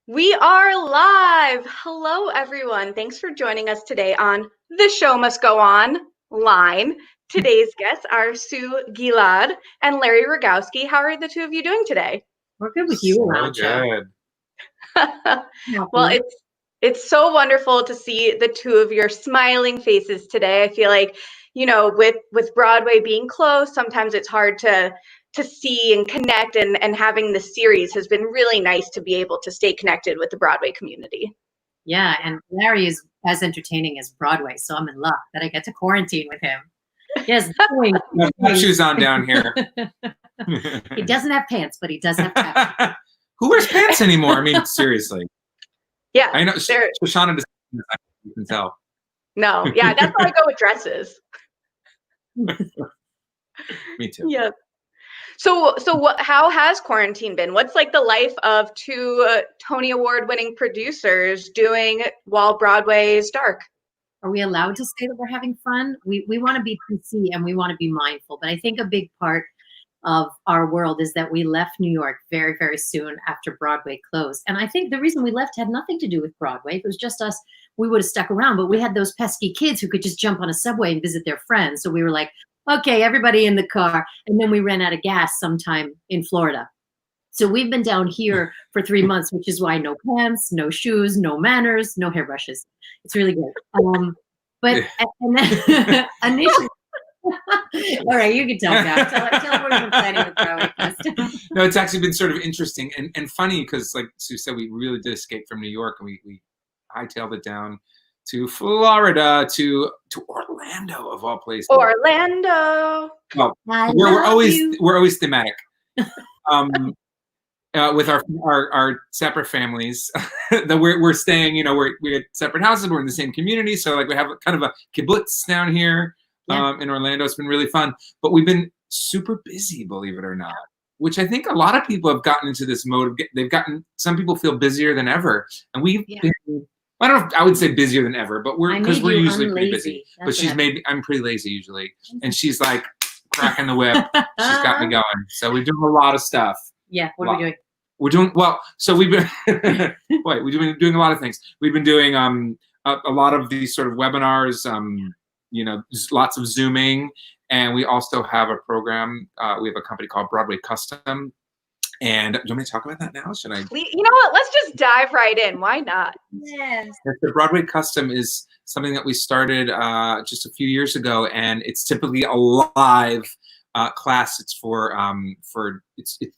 We are live. Hello, everyone. Thanks for joining us today on The Show Must Go On line. Today's guests are Sue Gilad and Larry Rogowsky. How are the two of you doing today? We're good with you around. Good. Well, it's so wonderful to see the two of your smiling faces today. I feel like, with Broadway being closed, sometimes it's hard to see and connect, and having this series has been really nice to be able to stay connected with the Broadway community. Yeah, and Larry is as entertaining as Broadway, so I'm in luck that I get to quarantine with him. Yes, no shoes on down here. He doesn't have pants, but he does have pants. Who wears pants anymore? I mean, seriously. Yeah, I know Shoshana doesn't. You can tell. No, yeah, that's why I go with dresses. Me too. Yeah. So how has quarantine been? What's like the life of two Tony Award-winning producers doing while Broadway is dark? Are we allowed to say that we're having fun? We want to be PC and we want to be mindful, but I think a big part of our world is that we left New York very, very soon after Broadway closed. And I think the reason we left had nothing to do with Broadway. If it was just us, we would have stuck around, but we had those pesky kids who could just jump on a subway and visit their friends. So we were like, okay, everybody in the car. And then we ran out of gas sometime in Florida. So we've been down here for 3 months, which is why no pants, no shoes, no manners, no hairbrushes. It's really good. But and then, initially, all right, you can tell now. Tell what you're planning with Broadway Fest. No, it's actually been sort of interesting and funny because, like Sue said, we really did escape from New York, and we hightailed it down to Florida, to Orlando of all places. Orlando. Well, we're always thematic. With our separate families, that we're staying. We had separate houses. We're in the same community, so like we have kind of a kibbutz down here. Yeah. In Orlando. It's been really fun, but we've been super busy, believe it or not, which I think a lot of people have gotten into this mode of some people feel busier than ever. And we've been, I don't know if I would say busier than ever, but we're usually pretty busy. But I'm pretty lazy usually. And she's like cracking the whip. She's got me going. So we're doing a lot of stuff. Yeah. What are we doing? We're doing, well, so we've been, we've been doing a lot of things. We've been doing a lot of these sort of webinars, lots of Zooming, and we also have a program. We have a company called Broadway Custom. And do you want me to talk about that now? Should I? You know what? Let's just dive right in. Why not? Yes. The Broadway Custom is something that we started just a few years ago, and it's typically a live class. It's for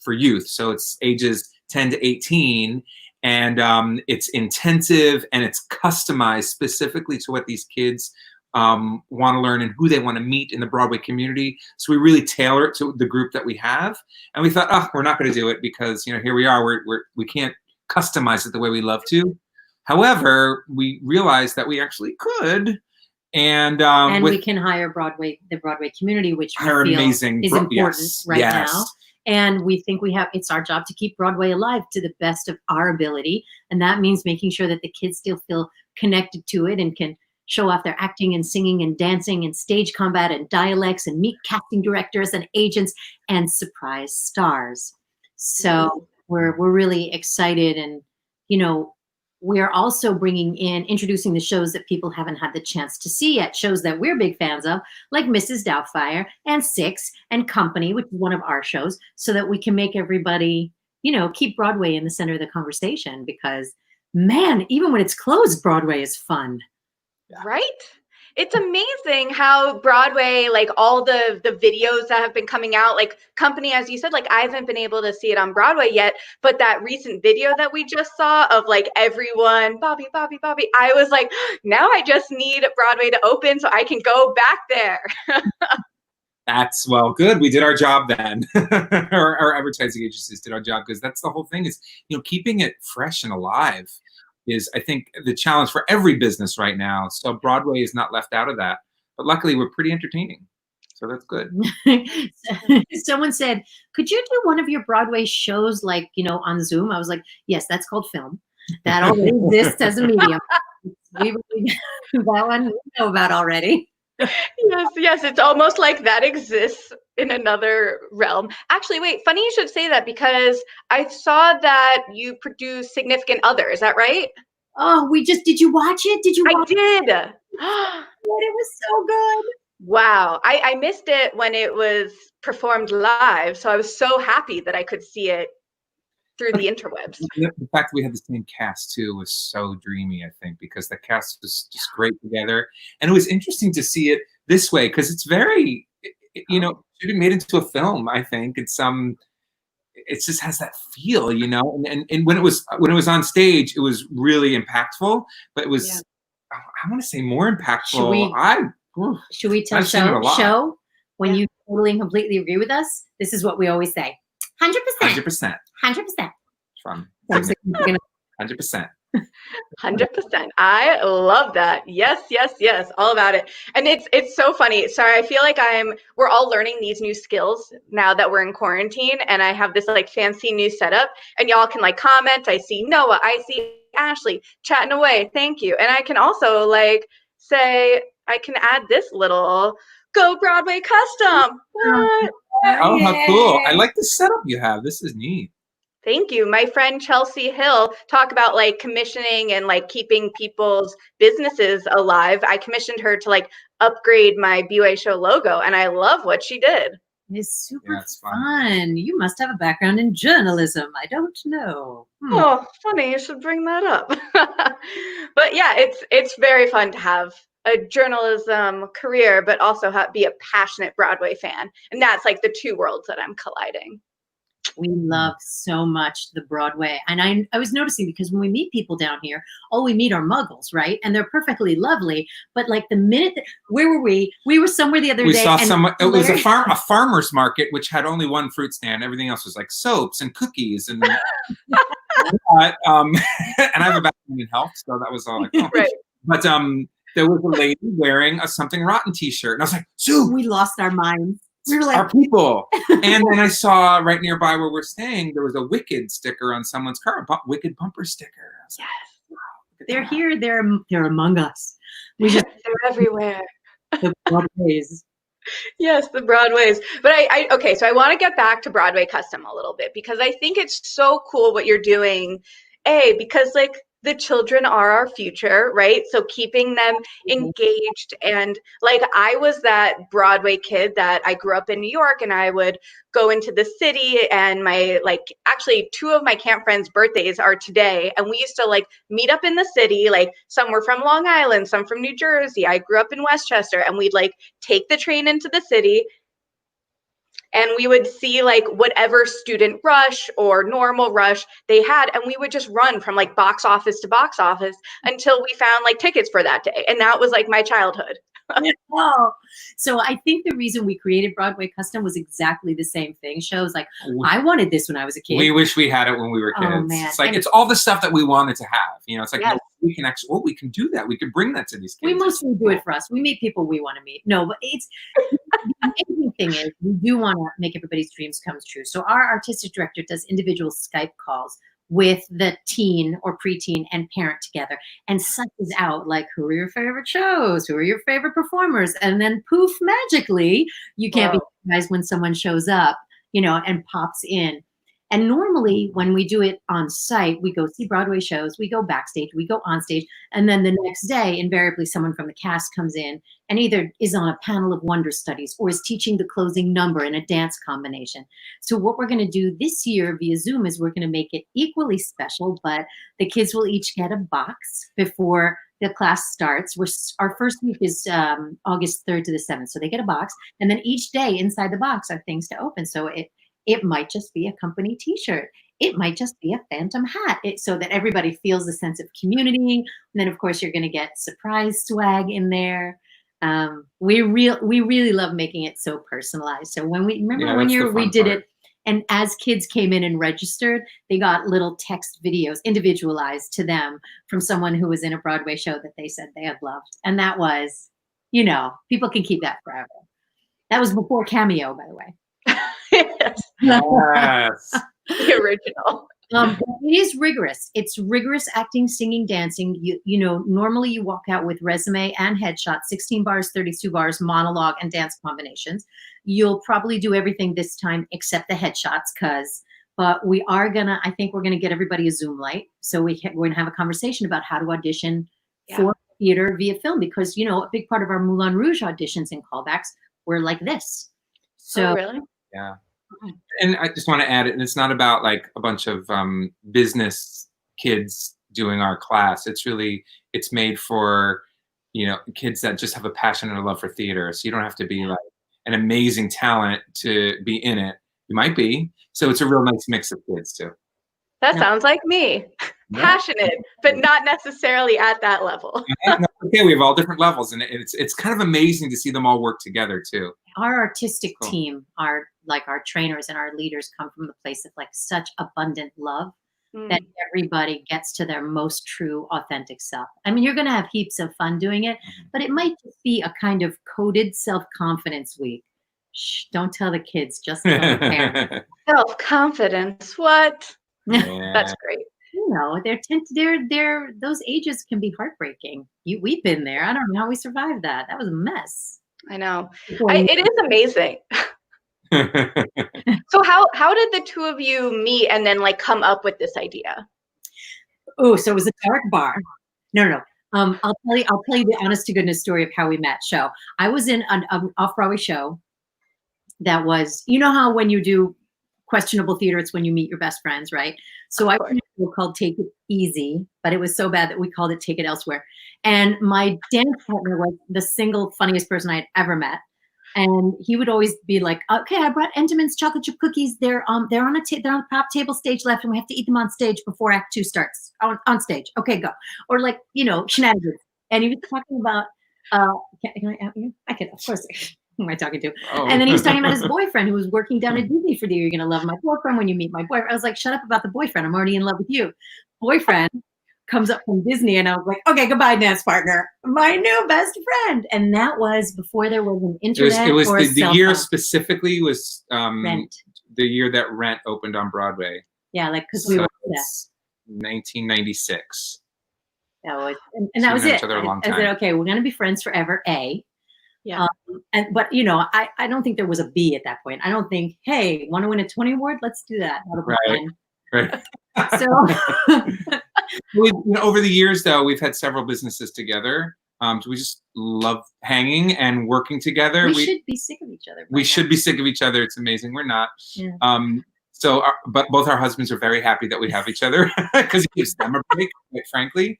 youth, so it's ages 10 to 18. And it's intensive and it's customized specifically to what these kids want to learn and who they want to meet in the Broadway community. So we really tailor it to the group that we have. And we thought, we're not going to do it because here we are. We can't customize it the way we love to. However, we realized that we actually could. And we can hire the Broadway community, which we feel amazing is important now. And we think it's our job to keep Broadway alive to the best of our ability. And that means making sure that the kids still feel connected to it and can show off their acting and singing and dancing and stage combat and dialects and meet casting directors and agents and surprise stars. So we're really excited. And, we're also introducing the shows that people haven't had the chance to see yet, shows that we're big fans of, like Mrs. Doubtfire and Six and Company, which is one of our shows, so that we can make everybody, keep Broadway in the center of the conversation because, man, even when it's closed, Broadway is fun. Right? It's amazing how Broadway, like all the videos that have been coming out, like Company, as you said, like I haven't been able to see it on Broadway yet, but that recent video that we just saw of like everyone, Bobby, I was like, now I just need Broadway to open so I can go back there. That's, well, good. We did our job then. Our advertising agencies did our job, because that's the whole thing is, keeping it fresh and alive is, I think, the challenge for every business right now. So Broadway is not left out of that. But luckily, we're pretty entertaining. So that's good. Someone said, could you do one of your Broadway shows like, on Zoom? I was like, yes, that's called film. That already exists as a medium. That one we know about already. Yes, it's almost like that exists in another realm. Actually, wait, funny you should say that because I saw that you produce Significant Other. Is that right? Oh, did you watch it? Did you I watch did. it? It was so good. Wow. I missed it when it was performed live. So I was so happy that I could see it through the interwebs. The fact that we had the same cast too was so dreamy, I think, because the cast was just great together. And it was interesting to see it this way because it's very, you know, should be made into a film, I think. It's it just has that feel, you know. And when it was on stage, it was really impactful, but it was I want to say more impactful. Should we tell SHO when you totally and completely agree with us? This is what we always say. 100%. 100%. 100%. From 100%. 100%. I love that. Yes, yes, yes. All about it. And it's so funny. Sorry, I feel like we're all learning these new skills now that we're in quarantine, and I have this like fancy new setup, and y'all can like comment. I see Noah, I see Ashley chatting away. Thank you. And I can also like say, I can add this little Go Broadway custom. What? Oh, how cool. I like the setup you have. This is neat. Thank you. My friend Chelsea Hill talk about like commissioning and like keeping people's businesses alive. I commissioned her to like upgrade my BYU show logo, and I love what she did. It's super fun. You must have a background in journalism. I don't know. Oh, funny. You should bring that up. But yeah, it's very fun to have a journalism career, but also be a passionate Broadway fan. And that's like the two worlds that I'm colliding. We love so much the Broadway. And I was noticing because when we meet people down here, all we meet are muggles, right? And they're perfectly lovely. But like the minute, where were we? We were somewhere the other day. We saw it was a farmer's market, which had only one fruit stand. Everything else was like soaps and cookies. And, and I have a background in health, so that was all like, oh. Right. But there was a lady wearing a Something Rotten t-shirt. And I was like, Sue. We lost our minds. We were like, our people. And then I saw right nearby where we're staying, there was a Wicked sticker on someone's car, a Wicked bumper sticker. Yes. Like, wow, they're here. They're among us. They're everywhere. The Broadways. Yes, the Broadways. But okay, so I want to get back to Broadway Custom a little bit because I think it's so cool what you're doing. Because like the children are our future, right? So keeping them engaged, and like I was that Broadway kid that I grew up in New York, and I would go into the city, and actually two of my camp friends' birthdays are today, and we used to like meet up in the city, like some were from Long Island, some from New Jersey. I grew up in Westchester, and we'd like take the train into the city. And we would see like whatever student rush or normal rush they had. And we would just run from like box office to box office until we found like tickets for that day. And that was like my childhood. Oh, so I think the reason we created Broadway Custom was exactly the same thing. Shows like I wanted this when I was a kid. We wish we had it when we were kids. Oh, man. It's like it's all the stuff that we wanted to have. You know, it's like Yes. we can actually we can do that. We can bring that to these kids. We mostly do it for us. We meet people we want to meet. No, but it's the amazing thing is we do want to make everybody's dreams come true. So our artistic director does individual Skype calls with the teen or preteen and parent together and suches out like, who are your favorite shows? Who are your favorite performers? And then poof, magically, you can't be surprised when someone shows up, you know, and pops in. And normally when we do it on site, we go see Broadway shows, we go backstage, we go on stage, and then the next day, invariably someone from the cast comes in and either is on a panel of wonder studies or is teaching the closing number in a dance combination. So what we're going to do this year via Zoom is we're going to make it equally special, but the kids will each get a box before the class starts. Our first week is August 3rd to the 7th. So they get a box, and then each day inside the box are things to open. So it might just be a company t-shirt. It might just be a phantom hat, so that everybody feels a sense of community. And then of course you're going to get surprise swag in there. We really love making it so personalized. So when we did it, and as kids came in and registered, they got little text videos individualized to them from someone who was in a Broadway show that they said they had loved. And that was, you know, people can keep that forever. That was before Cameo, by the way. Yes. Yes. The original. It is rigorous. It's rigorous acting, singing, dancing. You know, normally you walk out with resume and headshot, 16 bars, 32 bars, monologue, and dance combinations. You'll probably do everything this time except the headshots, but I think we're gonna get everybody a Zoom light. So we're gonna have a conversation about how to audition for theater via film, because, you know, a big part of our Moulin Rouge auditions and callbacks were like this. So really? Yeah. And I just want to add it, and it's not about like a bunch of business kids doing our class. It's made for, you know, kids that just have a passion and a love for theater. So you don't have to be like an amazing talent to be in it. You might be. So it's a real nice mix of kids too. That sounds like me. Passionate, but not necessarily at that level. Okay, we have all different levels, and it's kind of amazing to see them all work together too. Our artistic team, our trainers and our leaders come from the place of like such abundant love that everybody gets to their most true, authentic self. I mean, you're going to have heaps of fun doing it, but it might just be a kind of coded self-confidence week. Shh, don't tell the kids, just tell the parents. Self-confidence, what? Yeah. That's great. You know, they're those ages can be heartbreaking. We've been there. I don't know how we survived that. That was a mess. I know. It is amazing. So how did the two of you meet and then like come up with this idea? Oh, so it was a dark bar. No. I'll tell you the honest to goodness story of how we met. Show. I was in an off-Broadway show that was, you know how when you do questionable theater, it's when you meet your best friends, right? So I was in a show called Take It Easy, but it was so bad that we called it Take It Elsewhere. And my dance partner was the single funniest person I had ever met. And he would always be like, okay, I brought Entenmann's chocolate chip cookies. They're on the prop table stage left, and we have to eat them on stage before Act 2 starts. On stage. Okay, go. Or like, you know, shenanigans. And he was talking about, can I out you? I can, of course. Who am I talking to? Oh. And then he was talking about his boyfriend who was working down at Disney for the year. You're going to love my boyfriend when you meet my boyfriend. I was like, shut up about the boyfriend. I'm already in love with you. Boyfriend comes up from Disney, and I was like, okay, goodbye, dance partner. My new best friend. And that was before there was an internet. It was or the year specifically was Rent. The year that Rent opened on Broadway. Yeah, like because we were 1996. That was, and that was it. I said, okay, we're going to be friends forever, A. Yeah. But you know, I don't think there was a B at that point. I don't think, hey, want to win a Tony Award? Let's do that. Right. So over the years, though, we've had several businesses together. We just love hanging and working together. We should be sick of each other. We should be sick of each other. It's amazing. We're not. Yeah. But both our husbands are very happy that we have each other because it gives them a break, quite frankly.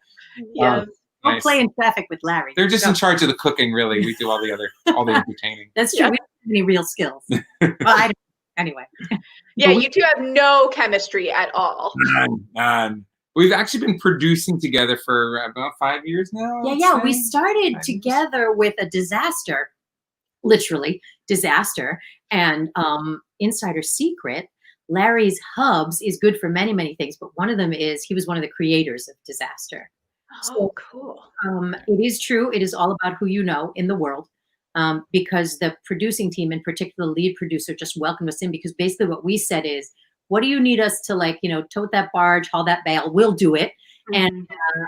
Yes. Don't play in traffic with Larry. They're just in charge of the cooking, really. We do all the entertaining. That's true. We don't have any real skills. Well, anyway. Yeah, you two have no chemistry at all. None. We've actually been producing together for about 5 years now. Yeah. We started together with a disaster, literally disaster, and insider secret. Larry's Hubs is good for many, many things, but one of them is he was one of the creators of Disaster. Oh, cool. It is true. It is all about who you know in the world, because the producing team, in particular, the lead producer, just welcomed us in because basically what we said is, what do you need us to, like, you know, tote that barge, haul that bale? We'll do it. And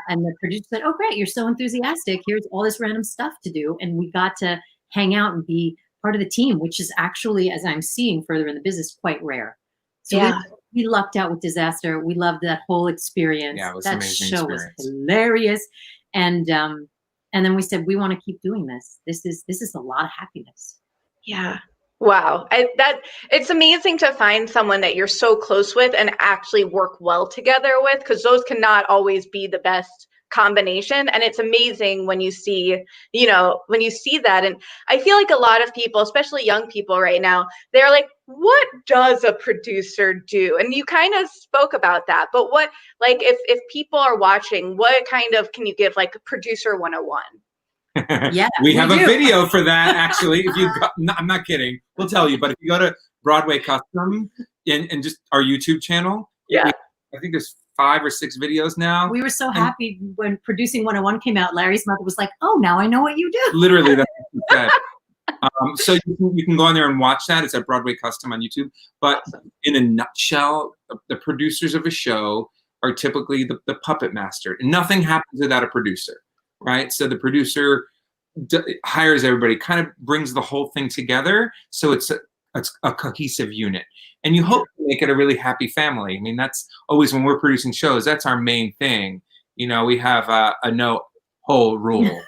the producer said, oh, great, you're so enthusiastic. Here's all this random stuff to do. And we got to hang out and be part of the team, which is actually, as I'm seeing further in the business, quite rare. So we lucked out with Disaster. We loved that whole experience. Yeah, it was that amazing show experience. was hilarious. And then we said, we want to keep doing this. This is a lot of happiness. Yeah. Wow. It's amazing to find someone that you're so close with and actually work well together with, because those cannot always be the best combination. And it's amazing when you see, that. And I feel like a lot of people, especially young people right now, they're like, what does a producer do? And you kind of spoke about that, but what, like, if people are watching, what kind of, can you give like a producer 101? Yeah, we have a video for that, actually. I'm not kidding. We'll tell you, but if you go to Broadway Custom and just our YouTube channel, I think there's 5 or 6 videos now. We were so happy when Producing 101 came out. Larry's mother was like, oh, now I know what you do. Literally, that's what she said. So you can go on there and watch that. It's at Broadway Custom on YouTube. But in a nutshell, the producers of a show are typically the puppet master. And nothing happens without a producer, right? So the producer hires everybody, kind of brings the whole thing together. So it's a cohesive unit. And you hope to make it a really happy family. I mean, that's always when we're producing shows, that's our main thing. You know, we have a no whole rule.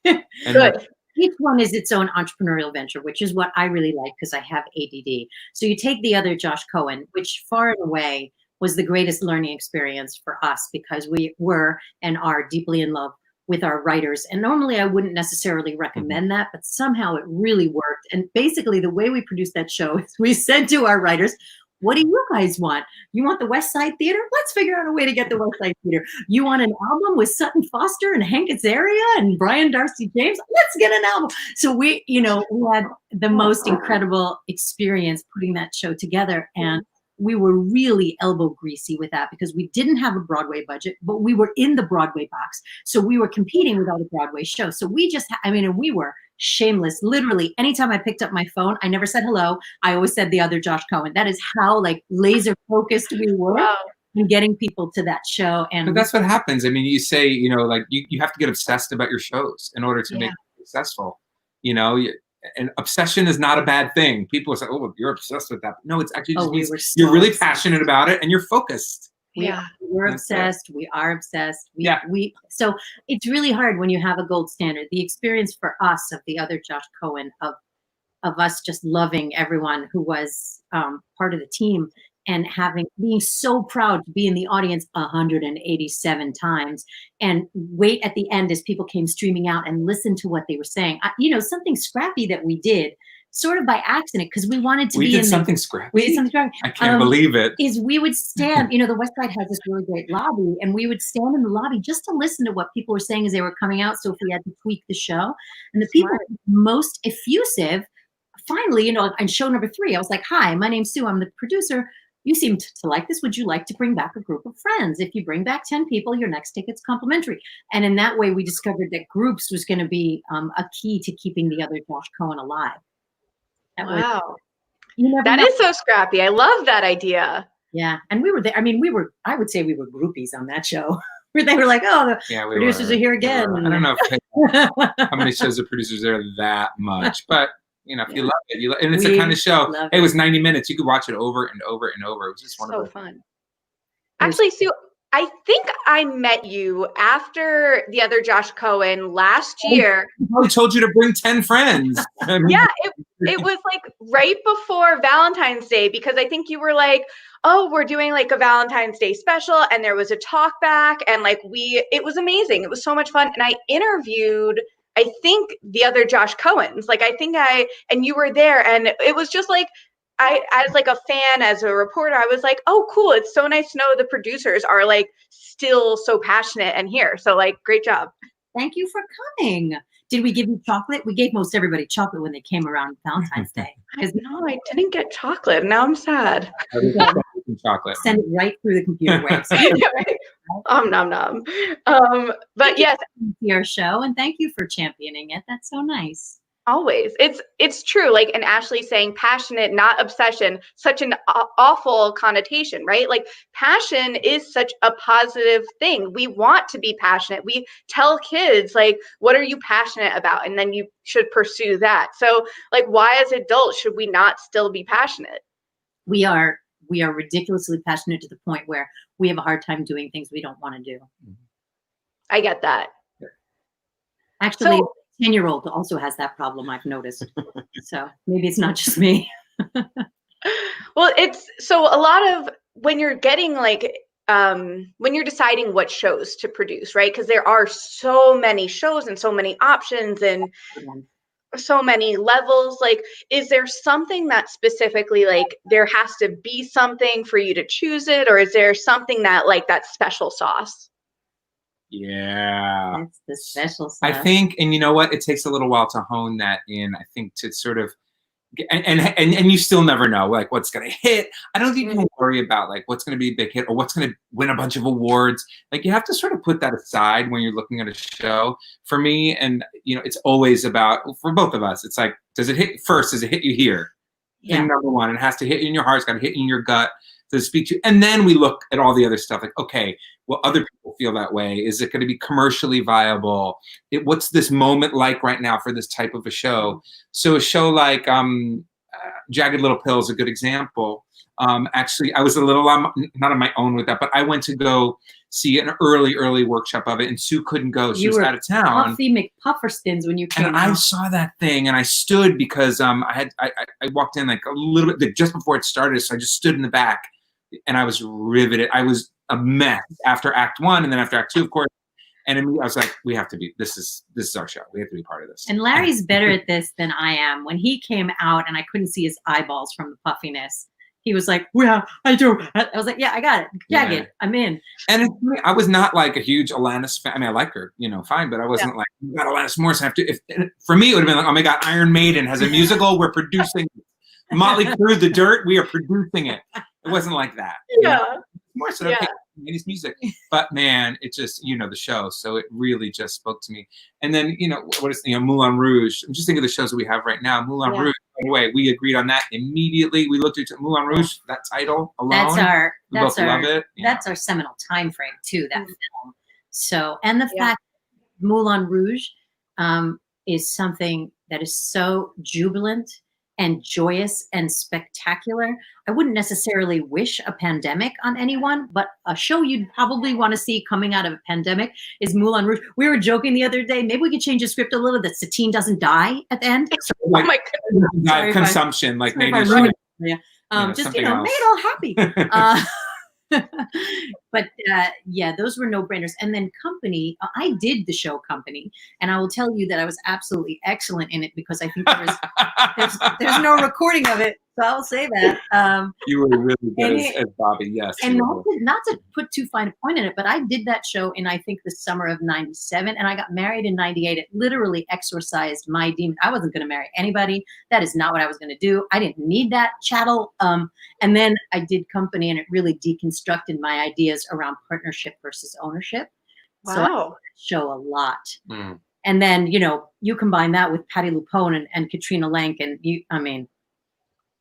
Good. Each one is its own entrepreneurial venture, which is what I really like because I have ADD. So you take the Other Josh Cohen, which far and away was the greatest learning experience for us because we were and are deeply in love with our writers. And normally I wouldn't necessarily recommend that, but somehow it really worked. And basically the way we produced that show is we said to our writers, what do you guys want? You want the West Side Theater? Let's figure out a way to get the West Side Theater. You want an album with Sutton Foster and Hank Azaria and Brian Darcy James? Let's get an album. So we had the most incredible experience putting that show together. And we were really elbow greasy with that because we didn't have a Broadway budget, but we were in the Broadway box. So we were competing without a Broadway show. So we just, and we were shameless. Literally, anytime I picked up my phone, I never said hello. I always said the Other Josh Cohen. That is how like laser focused we were in getting people to that show. And but that's what happens. I mean, you say, you know, like you have to get obsessed about your shows in order to make it successful. You know, and obsession is not a bad thing. People say, "Oh, you're obsessed with that." No, it's actually just means you're really passionate about it and you're focused. We're obsessed. We are obsessed. So it's really hard when you have a gold standard. The experience for us of the Other Josh Cohen of us just loving everyone who was part of the team and being so proud to be in the audience 187 times and wait at the end as people came streaming out and listen to what they were saying. Something scrappy that we did sort of by accident because we wanted to be in We did something scrappy. I can't believe it. Is we would stand, the West Side has this really great lobby and we would stand in the lobby just to listen to what people were saying as they were coming out. So if we had to tweak the show and the people most effusive, finally, on show number 3, I was like, hi, my name's Sue. I'm the producer. You seem to like this. Would you like to bring back a group of friends? If you bring back 10 people, your next ticket's complimentary. And in that way, we discovered that groups was going to be a key to keeping the Other Josh Cohen alive. Wow. That is so scrappy. I love that idea. Yeah. And we were there. I mean, I would say we were groupies on that show. Where they were like, oh, the producers are here again. I don't know how many shows the producers are that much, but if you love it, and it's a kind of show. It was 90 minutes. You could watch it over and over and over. It was just wonderful. So fun. Actually, Sue, I think I met you after the Other Josh Cohen last year. I told you to bring 10 friends. It was like right before Valentine's Day because I think you were like, oh, we're doing like a Valentine's Day special, and there was a talk back, and like it was amazing. It was so much fun, and I interviewed, I think, the Other Josh Cohens. Like and you were there, and it was just like, as like a fan, as a reporter, I was like, oh, cool. It's so nice to know the producers are like still so passionate and here. So like, great job. Thank you for coming. Did we give you chocolate? We gave most everybody chocolate when they came around Valentine's Day. No, I didn't get chocolate. Now I'm sad. Chocolate. Send it right through the computer waves. Nom nom. But yes, your show, and thank you for championing it. That's so nice. Always. It's true. Like, and Ashley saying passionate, not obsession, such an awful connotation, right? Like, passion is such a positive thing. We want to be passionate. We tell kids, like, what are you passionate about? And then you should pursue that. So like, why as adults should we not still be passionate? We are ridiculously passionate to the point where we have a hard time doing things we don't want to do. I get that. Actually, 10-year-old also has that problem, I've noticed. So maybe it's not just me. Well, it's so a lot of when you're getting like, when you're deciding what shows to produce, right? Because there are so many shows and so many options and so many levels. Like, is there something that specifically, like, there has to be something for you to choose it? Or is there something that like that special sauce? Yeah. That's the special sauce. I think, and you know what? It takes a little while to hone that in, I think, to sort of, and you still never know, like, what's going to hit. I don't think you can worry about, like, what's going to be a big hit or what's going to win a bunch of awards. Like, you have to sort of put that aside when you're looking at a show. For me, and, it's always about, for both of us, it's like, Does it hit first? Does it hit you here? Yeah. Thing number one. It has to hit you in your heart. It's got to hit you in your gut to speak to you. And then we look at all the other stuff like, okay, well, other people feel that way. Is it going to be commercially viable? What's this moment like right now for this type of a show? So a show like Jagged Little Pill is a good example. Actually, I was a little not on my own with that, but I went to go see an early workshop of it, and Sue couldn't go. She was out of town. Puffy McPufferskins when you came and out. I saw that thing, and I stood because I walked in like a little bit just before it started, so I just stood in the back, and I was riveted. I was a mess after Act 1, and then after Act 2, of course. And I was like, we have to be. This is our show. We have to be part of this. And Larry's better at this than I am. When he came out, and I couldn't see his eyeballs from the puffiness, he was like, "Well, I do." I was like, "Yeah, I got it. Jagged. Yeah. I'm in." And it's funny, I was not like a huge Alanis fan. I mean, I like her, fine, but I wasn't like, you got Alanis Morrison. For me, it would have been like, oh my God, Iron Maiden has a musical. We're producing Motley Crue, The Dirt. We are producing it. It wasn't like that. Yeah. More so, okay, his music. But man, it just, the show. So it really just spoke to me. And then, what is, Moulin Rouge. I'm just thinking of the shows that we have right now. Moulin Rouge, by the way, we agreed on that immediately. We looked at Moulin Rouge, that title alone. We both love it. That's our seminal time frame too, that film. So, and the fact Moulin Rouge is something that is so jubilant and joyous and spectacular. I wouldn't necessarily wish a pandemic on anyone, but a show you'd probably want to see coming out of a pandemic is Moulin Rouge. We were joking the other day, maybe we could change the script a little, that Satine doesn't die at the end. Oh my goodness. Consumption, like maybe. Just, made it all happy. But those were no-brainers. And then Company, I did the show Company, and I will tell you that I was absolutely excellent in it because I think there's no recording of it, so I'll say that. You were really good as Bobby, yes. And not to put too fine a point in it, but I did that show in, I think, the summer of '97, and I got married in '98. It literally exorcised my demon. I wasn't going to marry anybody. That is not what I was going to do. I didn't need that chattel. And then I did Company, and it really deconstructed my ideas around partnership versus ownership. Wow. So I like that show a lot. And then, you combine that with Patti LuPone and Katrina Lenk, and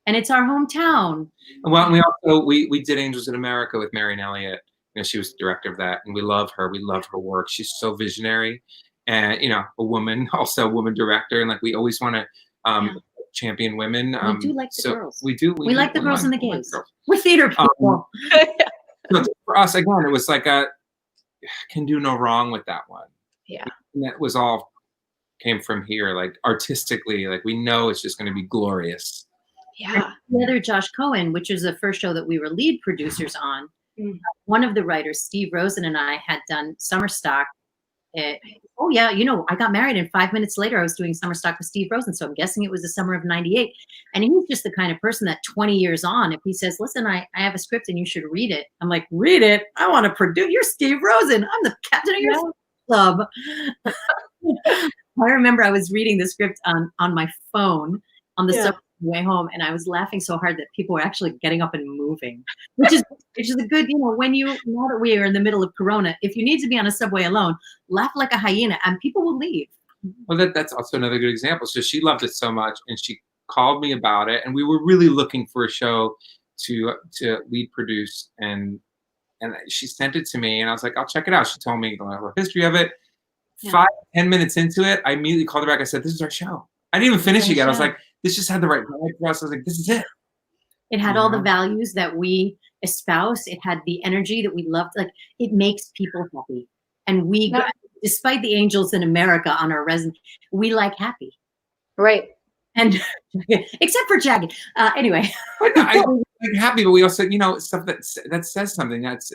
and it's our hometown. Well, we did Angels in America with Marion Elliott. She was the director of that, and we love her. We love her work. She's so visionary, and a woman, also a woman director, and like we always want to champion women. We do like the girls. We do. We like the girls and the gays. We're theater people. So for us, again, it was like can do no wrong with that one. Yeah. And that was all came from here, like artistically, like we know it's just going to be glorious. Yeah. The Other Josh Cohen, which is the first show that we were lead producers on. One of the writers, Steve Rosen, and I had done summer stock. I got married, and 5 minutes later I was doing summer stock with Steve Rosen. So I'm guessing it was the summer of '98. And he was just the kind of person that 20 years on, if he says, listen, I have a script and you should read it. I'm like, read it? I want to produce. You're Steve Rosen. I'm the captain of your club. I remember I was reading the script on my phone on the subway way home, and I was laughing so hard that people were actually getting up and moving, which is a good, when now that we are in the middle of Corona, if you need to be on a subway alone, laugh like a hyena and people will leave. Well, that's also another good example. So she loved it so much, and she called me about it, and we were really looking for a show to lead produce, and she sent it to me, and I was like, I'll check it out. She told me the history of it. 5-10 minutes into it, I immediately called her back. I said, this is our show. I didn't even finish it yet. I was like, this just had the right vibe for us. I was like, this is it. It had all the values that we espouse. It had the energy that we loved. Like, it makes people happy. And we, despite the Angels in America on our resume, we like happy. Right. And except for Jagged. Anyway. I like happy, but we also, stuff that says something. That's,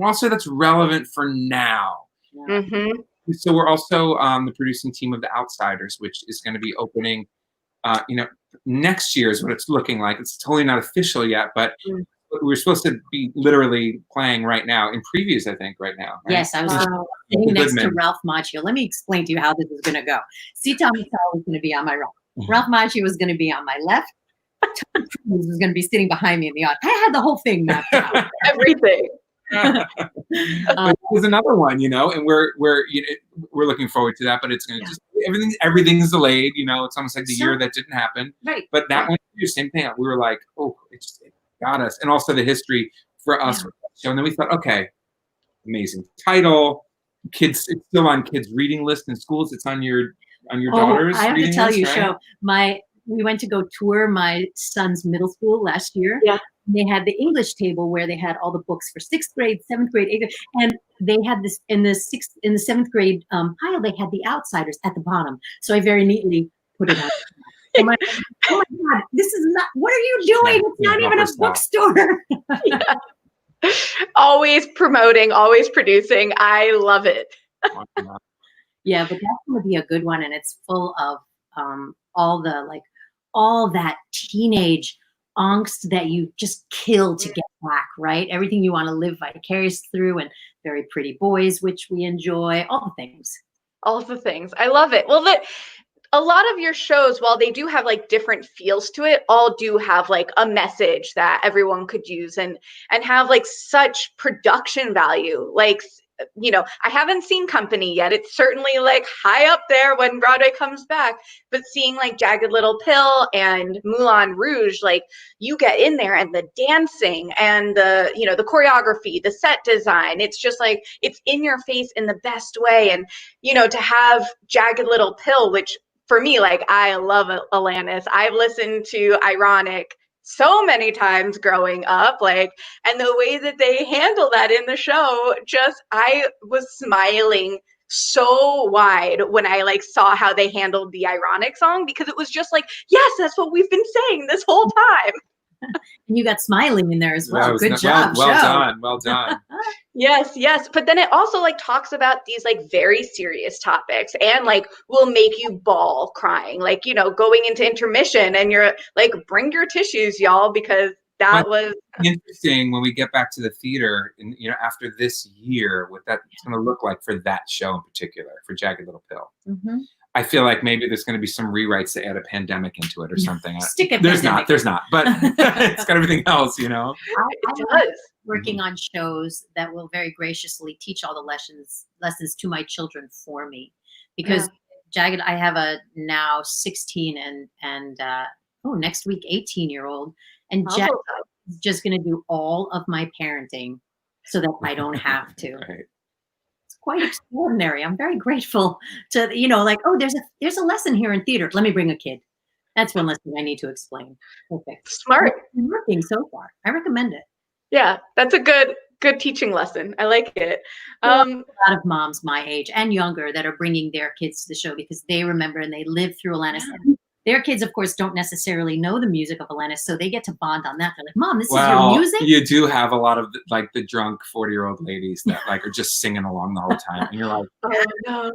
also that's relevant for now. Mm-hmm. So we're also the producing team of The Outsiders, which is going to be opening, next year is what it's looking like. It's totally not official yet, but we're supposed to be literally playing right now in previews, I think, right now. Right? Yes, I was sitting next to Ralph Macchio. Let me explain to you how this is going to go. C. Thomas Howell was going to be on my right. Ralph Macchio was going to be on my left. Tom Cruise was going to be sitting behind me in the audience. I had the whole thing mapped out. Everything. There's another one, and we're looking forward to that, but it's going to everything's delayed. You know, it's almost like the So- year that didn't happen. Right. But that one, the same thing. We were like, oh, it got us, and also the history for us. Yeah. And then we thought, okay, amazing title. Kids, it's still on kids' reading list in schools. It's on your daughter's. I have to reading tell list, you, right? SHO, we went to go tour my son's middle school last year. Yeah. They had the English table where they had all the books for 6th grade, 7th grade, 8th grade, and they had this in the 7th grade pile. They had The Outsiders at the bottom, so I very neatly put it on. Oh my God, this is not. What are you doing? It's not even a bookstore. Always promoting, always producing. I love it. Yeah, but that's going to be a good one, and it's full of all that teenage angst that you just kill to get back, right? Everything you want to live vicarious through, and very pretty boys, which we enjoy, all the things. All of the things. I love it. Well, a lot of your shows, while they do have like different feels to it, all do have like a message that everyone could use and have like such production value. Like, you know, I haven't seen Company yet. It's certainly like high up there when Broadway comes back, but seeing like Jagged Little Pill and Moulin Rouge, like you get in there and the dancing and the, you know, the choreography, the set design, it's just like, it's in your face in the best way. And, you know, to have Jagged Little Pill, which for me, like, I love Alanis. I've listened to Ironic so many times growing up, like, and the way that they handle that in the show, just, I was smiling so wide when I like saw how they handled the Ironic song, because it was just like, yes, that's what we've been saying this whole time. And you got Smiling in there as well. Good job. Well SHO. done. Well done. Yes. But then it also like talks about these like very serious topics and like will make you bawl crying, like, you know, going into intermission and you're like, bring your tissues, y'all, because that was interesting when we get back to the theater and, you know, after this year, what that's going to look like for that show in particular, for Jagged Little Pill. Mm-hmm. I feel like maybe there's going to be some rewrites to add a pandemic into it or something. Stick a There's pandemic. not, but it's got everything else, you know. it does. Working on shows that will very graciously teach all the lessons to my children for me, because Jagged, I have a now 16 and next week 18-year-old, and Jagged is just going to do all of my parenting so that I don't have to. Right. It's quite extraordinary. I'm very grateful to, you know, like, oh, there's a lesson here in theater. Let me bring a kid. That's one lesson I need to explain. Perfect. Smart. It's working so far. I recommend it. Yeah, that's a good teaching lesson. I like it. A lot of moms my age and younger that are bringing their kids to the show because they remember and they live through Alanis. Their kids, of course, don't necessarily know the music of Alanis, so they get to bond on that. They're like, "Mom, this is your music?" You do have a lot of like the drunk 40-year-old ladies that like are just singing along the whole time, and you're like, "Oh no!"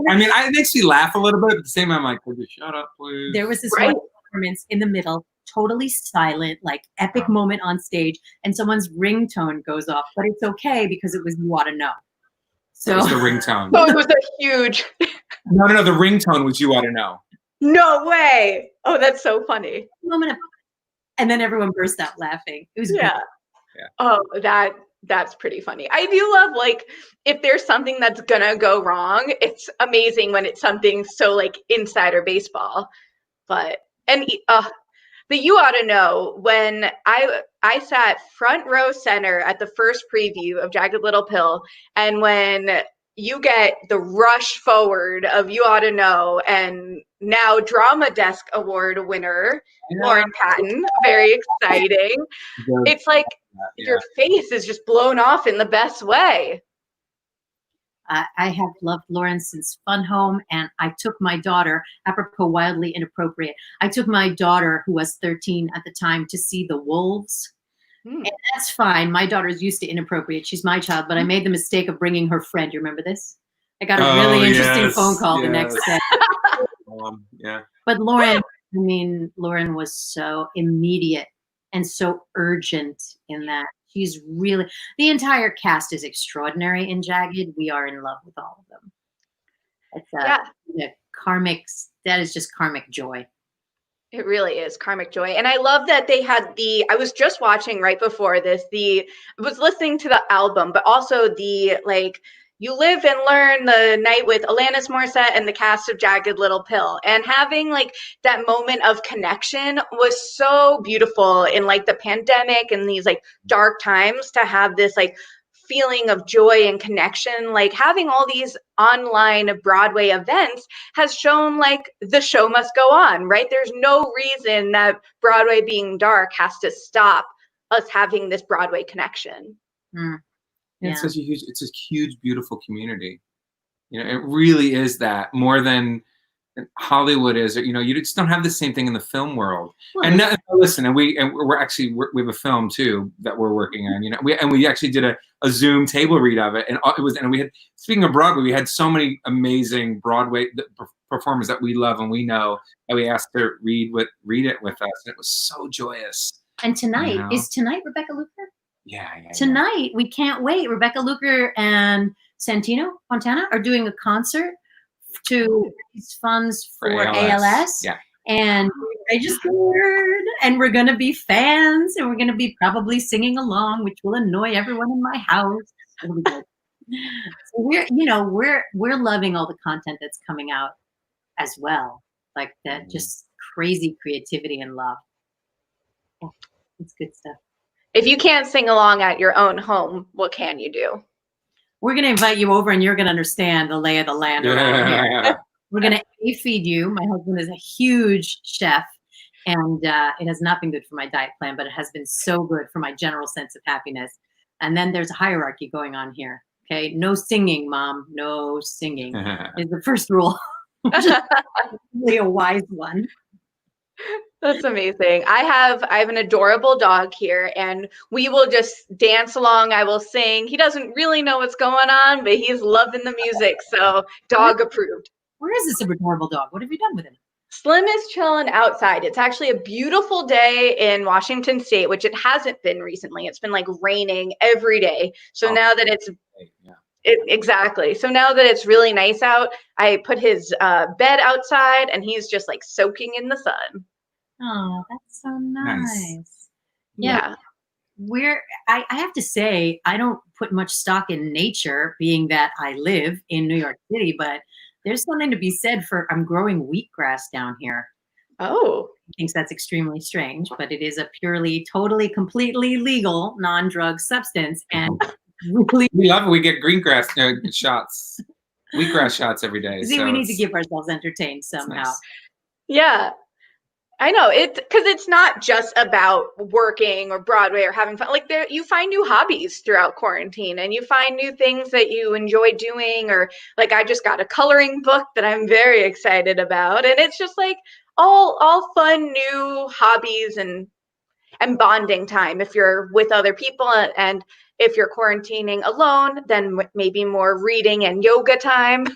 I mean, it makes me laugh a little bit, but at the same time, I'm like, "Could you shut up, please?" There was this one performance in the middle, totally silent, like epic moment on stage, and someone's ringtone goes off, but it's okay because it was You Ought to Know. So it was the ringtone. So it was a huge. No. The ringtone was You Ought to Know. No way! Oh, that's so funny. Moment of, and then everyone burst out laughing. It was yeah. Yeah. Oh, that's pretty funny. I do love like if there's something that's gonna go wrong, it's amazing when it's something so like insider baseball. But the You Ought to Know, when I sat front row center at the first preview of Jagged Little Pill, and when you get the rush forward of You Ought to Know, and now Drama Desk Award winner, Lauren Patton, very exciting. It's like your face is just blown off in the best way. I have loved Lauren since Fun Home, and I took my daughter, apropos wildly inappropriate, I took my daughter, who was 13 at the time, to see The Wolves. And that's fine. My daughter's used to inappropriate. She's my child, but I made the mistake of bringing her friend. You remember this? I got a really interesting phone call the next day. But Lauren, Lauren was so immediate and so urgent in that. She's really, the entire cast is extraordinary in Jagged. We are in love with all of them. It's that is just karmic joy. It really is karmic joy. And I love that they had I was just watching right before this, I was listening to the album, but also the like You Live and Learn the night with Alanis Morissette and the cast of Jagged Little Pill. And having like that moment of connection was so beautiful in like the pandemic and these like dark times, to have this like feeling of joy and connection. Like having all these online Broadway events has shown like the show must go on, right? There's no reason that Broadway being dark has to stop us having this Broadway connection. Yeah. It's a huge, beautiful community. You know, it really is that, more than Hollywood is. You know, you just don't have the same thing in the film world. Well, and now, listen, and we have a film too that we're working on. You know, we actually did a Zoom table read of it, and we had, speaking of Broadway, we had so many amazing Broadway performers that we love and we know, that we asked to read it with us, and it was so joyous. And tonight, is tonight Rebecca Luker? Yeah. Tonight, we can't wait. Rebecca Luker and Santino Fontana are doing a concert to raise funds for ALS. Yeah. And we registered, and we're going to be fans, and we're going to be probably singing along, which will annoy everyone in my house. So we're loving all the content that's coming out as well. Like that, just crazy creativity and love. Yeah, it's good stuff. If you can't sing along at your own home, what can you do? We're going to invite you over, and you're going to understand the lay of the land around here. We're going to feed you. My husband is a huge chef, and it has not been good for my diet plan, but it has been so good for my general sense of happiness. And then there's a hierarchy going on here. Okay, no singing, Mom. No singing is the first rule. Which is really a wise one. That's amazing. I have an adorable dog here, and we will just dance along. I will sing. He doesn't really know what's going on, but he's loving the music. So dog approved. Where is this adorable dog? What have you done with him? Slim is chilling outside. It's actually a beautiful day in Washington State, which it hasn't been recently. It's been like raining every day. So now that it's exactly. So now that it's really nice out, I put his bed outside, and he's just like soaking in the sun. Oh, that's so nice. Yeah. I have to say, I don't put much stock in nature, being that I live in New York City, but there's something to be said for, I'm growing wheatgrass down here. Oh. He thinks that's extremely strange, but it is a purely, totally, completely legal, non-drug substance. And really, we love it. We get green grass shots, wheatgrass shots every day. See, we need to give ourselves entertained somehow. Nice. Yeah. I know it, because it's not just about working or Broadway or having fun. Like you find new hobbies throughout quarantine, and you find new things that you enjoy doing. Or like I just got a coloring book that I'm very excited about, and it's just like all fun new hobbies and bonding time. If you're with other people, and if you're quarantining alone, then maybe more reading and yoga time.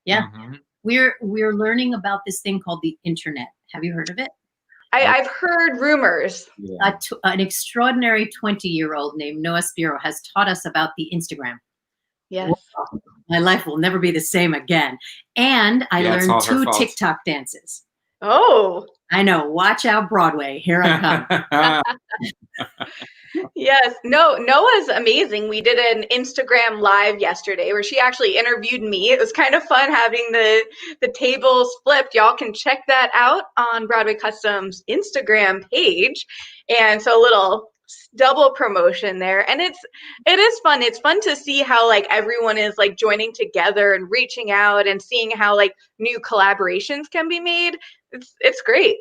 Yeah. Mm-hmm. We're learning about this thing called the internet. Have you heard of it? I've heard rumors. Yeah. An extraordinary 20-year-old named Noah Spiro has taught us about the Instagram. Yes. Wow. My life will never be the same again. And I learned 2 TikTok dances. Oh. I know. Watch out, Broadway. Here I come. Yes. No, Noah's amazing. We did an Instagram live yesterday where she actually interviewed me. It was kind of fun having the tables flipped. Y'all can check that out on Broadway Custom's Instagram page. And so a little double promotion there. And it is fun. It's fun to see how like everyone is like joining together and reaching out and seeing how like new collaborations can be made. It's great.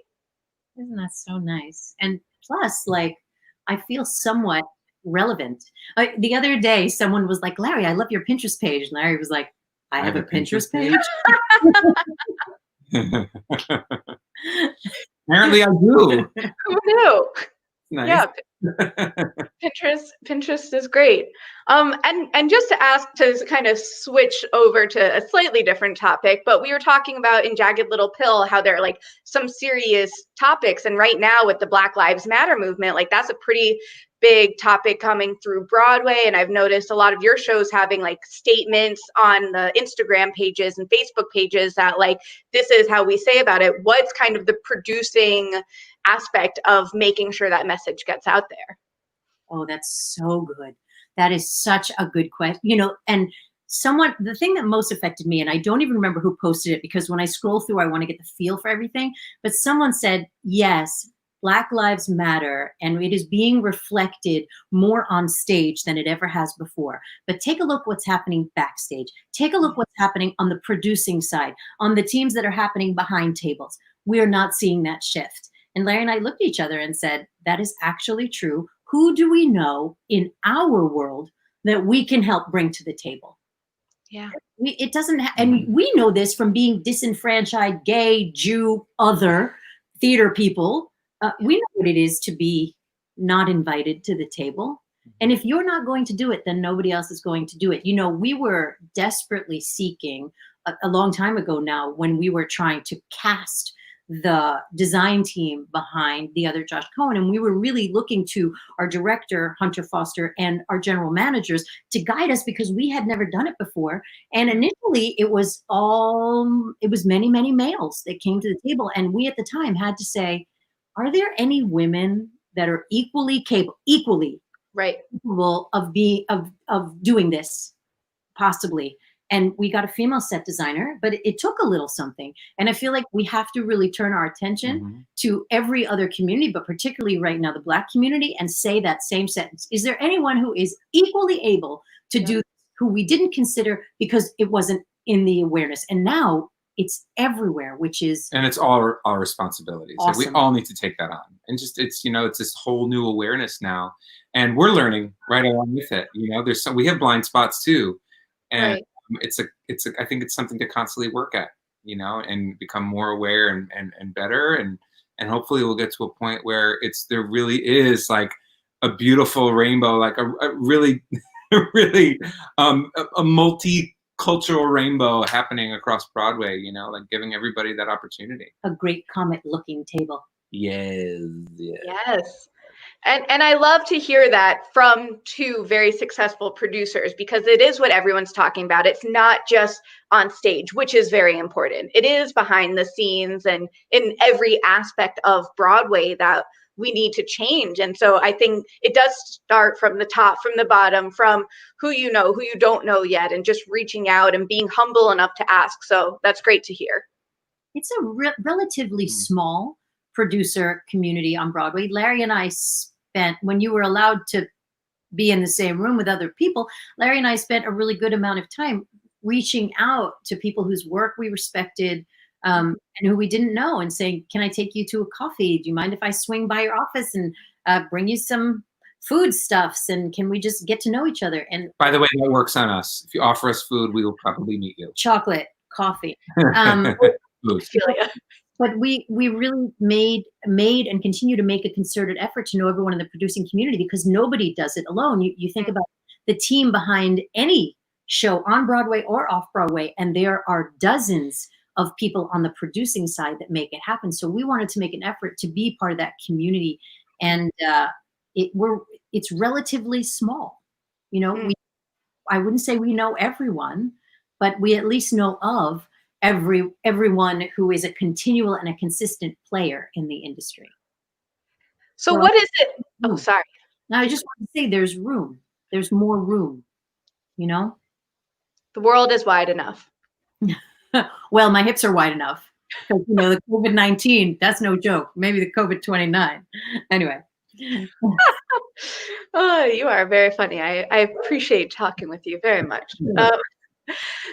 Isn't that so nice? And plus, like, I feel somewhat relevant. The other day, someone was like, Larry, I love your Pinterest page. And Larry was like, I have a Pinterest page? Apparently I do. Who knew? Nice. Yeah. Pinterest is great. And just to ask, to kind of switch over to a slightly different topic, but we were talking about in Jagged Little Pill how there are like some serious topics, and right now with the Black Lives Matter movement, like that's a pretty big topic coming through Broadway. And I've noticed a lot of your shows having like statements on the Instagram pages and Facebook pages that like, this is how we say about it. What's kind of the producing aspect of making sure that message gets out there? Oh, that's so good. That is such a good question. You know, and the thing that most affected me, and I don't even remember who posted it, because when I scroll through, I want to get the feel for everything, but someone said, yes, Black Lives Matter, and it is being reflected more on stage than it ever has before. But take a look what's happening backstage. Take a look what's happening on the producing side, on the teams that are happening behind tables. We are not seeing that shift. And Larry and I looked at each other and said, that is actually true. Who do we know in our world that we can help bring to the table? Yeah. It doesn't, and we know this from being disenfranchised, gay, Jew, other theater people. We know what it is to be not invited to the table. And if you're not going to do it, then nobody else is going to do it. You know, we were desperately seeking a long time ago now, when we were trying to cast the design team behind the Other Josh Cohen. And we were really looking to our director, Hunter Foster, and our general managers to guide us, because we had never done it before. And initially it was many, many males that came to the table. And we at the time had to say, are there any women that are equally Right. capable of doing this, possibly? And we got a female set designer, but it took a little something. And I feel like we have to really turn our attention to every other community, but particularly right now, the Black community, and say that same sentence. Is there anyone who is equally able to do this, who we didn't consider because it wasn't in the awareness? And now it's everywhere, and it's all our responsibilities. Awesome. Like, we all need to take that on, and just, it's, you know, it's this whole new awareness now, and we're learning right along with it. You know, we have blind spots too, and I think it's something to constantly work at, you know, and become more aware and better, and hopefully we'll get to a point where there really is like a beautiful rainbow, like a really really a multicultural rainbow happening across Broadway, you know, like giving everybody that opportunity. A great Comet looking table. Yes. And I love to hear that from two very successful producers, because it is what everyone's talking about. It's not just on stage, which is very important. It is behind the scenes and in every aspect of Broadway that we need to change. And so I think it does start from the top, from the bottom, from who you know, who you don't know yet, and just reaching out and being humble enough to ask. So that's great to hear. It's a relatively small producer community on Broadway. Larry and I spent, when you were allowed to be in the same room with other people, Larry and I spent a really good amount of time reaching out to people whose work we respected, and who we didn't know, and saying, can I take you to a coffee? Do you mind if I swing by your office and bring you some foodstuffs, and can we just get to know each other? And by the way, that works on us. If you offer us food, we will probably meet you. Chocolate, coffee. But we really made and continue to make a concerted effort to know everyone in the producing community, because nobody does it alone. You think about the team behind any show on Broadway or off Broadway, and there are dozens of people on the producing side that make it happen. So we wanted to make an effort to be part of that community, and it's relatively small. You know, I wouldn't say we know everyone, but we at least know of everyone who is a continual and a consistent player in the industry. So what is it? Oh, sorry. Now I just want to say there's room. There's more room, you know? The world is wide enough. Well, my hips are wide enough. Because, you know, the COVID-19, that's no joke. Maybe the COVID-29. Anyway. Oh, you are very funny. I appreciate talking with you very much.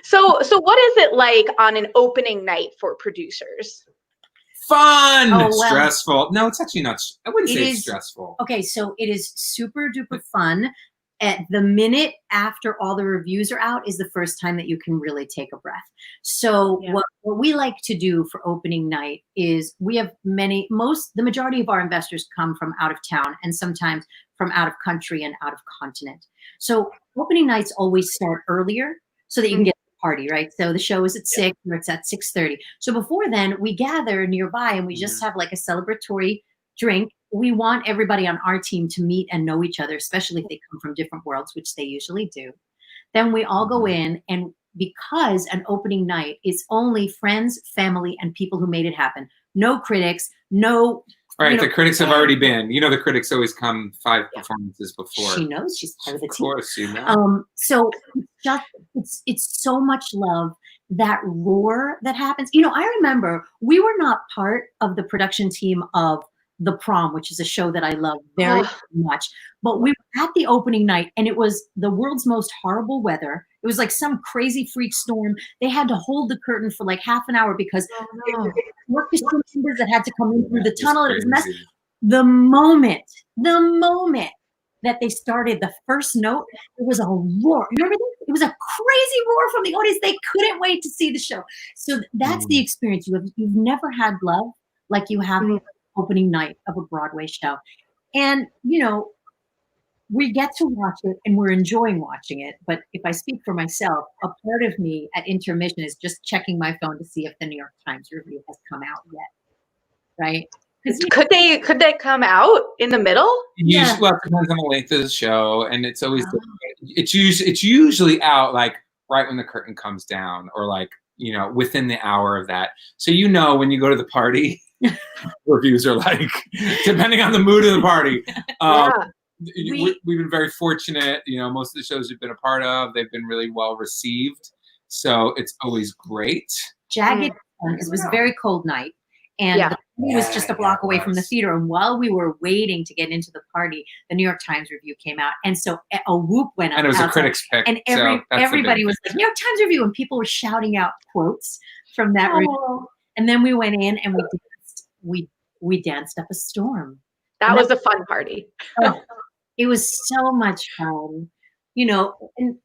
So what is it like on an opening night for producers? Fun. Stressful. No, it's actually not. I wouldn't say it's stressful. Okay, so it is super duper fun. At the minute after all the reviews are out is the first time that you can really take a breath. So what we like to do for opening night is we have the majority of our investors come from out of town, and sometimes from out of country and out of continent. So opening nights always start earlier so that you can get to the party, right? So the show is at 6 or it's at 6:30. So before then we gather nearby and we just have like a celebratory drink. We want everybody on our team to meet and know each other, especially if they come from different worlds, which they usually do. Then we all go in, and because an opening night is only friends, family, and people who made it happen. No critics, no Right, you know, the critics have already been. You know, the critics always come 5 performances before. She knows she's part of the team. Of course, you know. So it's so much love. That roar that happens. You know, I remember we were not part of the production team of The Prom, which is a show that I love very much. But we were at the opening night, and it was the world's most horrible weather. It was like some crazy freak storm. They had to hold the curtain for like half an hour because there were orchestra members that had to come in through the tunnel. And it was a mess. The moment that they started the first note, it was a roar. Remember that? It was a crazy roar from the audience. They couldn't wait to see the show. So that's the experience. You've never had love like you have the opening night of a Broadway show. And, you know, we get to watch it and we're enjoying watching it. But if I speak for myself, a part of me at intermission is just checking my phone to see if the New York Times review has come out yet. Right? Could they come out in the middle? Usually, well, it depends on the length of the show, and it's always it's usually out like right when the curtain comes down, or like, you know, within the hour of that. So you know, when you go to the party, reviews are like, depending on the mood of the party. We've been very fortunate. You know, most of the shows we've been a part of, they've been really well received. So it's always great. Jagged, it was a very cold night. And the party was just a block away from the theater. And while we were waiting to get into the party, the New York Times review came out. And so a whoop went up. And it was outside. A critic's pick. And everybody was like, New York Times review. And people were shouting out quotes from that review. And then we went in and we danced up a storm. That was a fun party. It was so much fun. You know, and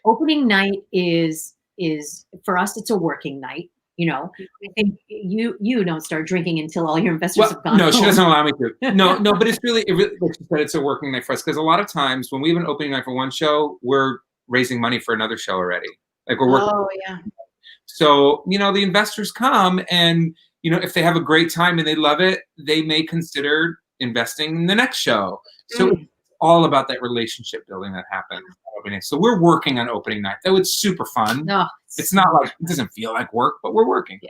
opening night is for us, it's a working night. You know, I think you don't start drinking until all your investors have gone home. She doesn't allow me to. No, but it's really, like you said, it's a working night for us, because a lot of times when we have an opening night for one show, we're raising money for another show already. Like we're working. Oh, yeah. So, you know, the investors come, and, you know, if they have a great time and they love it, they may consider investing in the next show. So it's all about that relationship building that happens. So we're working on opening night. That was super fun. No, it's not like, it doesn't feel like work, but we're working.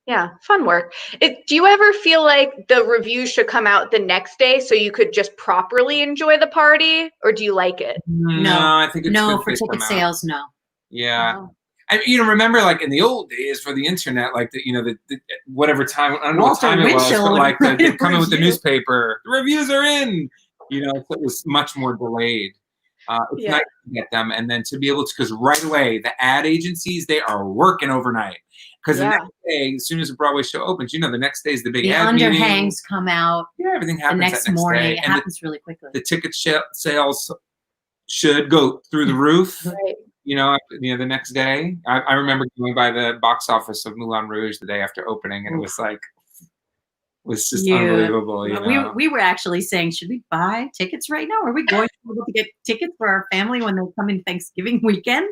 Yeah, fun work. Do you ever feel like the review should come out the next day so you could just properly enjoy the party, or do you like it? No, I think it's no for ticket sales. No. Yeah. Oh. I mean, you know, remember like in the old days for the internet, like the, you know, the whatever time, I don't know what time it was, but like they'd come in with the newspaper, the reviews are in, you know, so it was much more delayed. It's nice to get them, and then to be able to, because right away the ad agencies, they are working overnight, because the next day, as soon as a Broadway show opens, you know, the next day is the big ad meeting. The underhangs come out. Yeah, everything happens the next morning. Day. It happens really quickly. The ticket sales should go through the roof. Right. You know, the next day. I remember going by the box office of Moulin Rouge the day after opening, and it was like, was just unbelievable. You know? We were actually saying, should we buy tickets right now? Are we going to be able to get tickets for our family when they come in Thanksgiving weekend?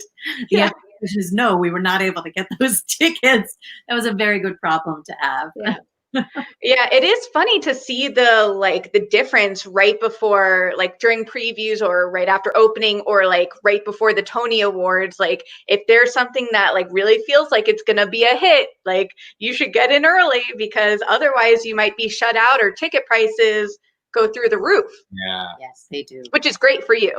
The answer is no, we were not able to get those tickets. That was a very good problem to have. Yeah. Yeah, it is funny to see the difference right before, like during previews or right after opening, or like right before the Tony Awards. Like if there's something that like really feels like it's gonna be a hit, like you should get in early, because otherwise you might be shut out or ticket prices go through the roof. Yeah. Yes, they do. Which is great for you.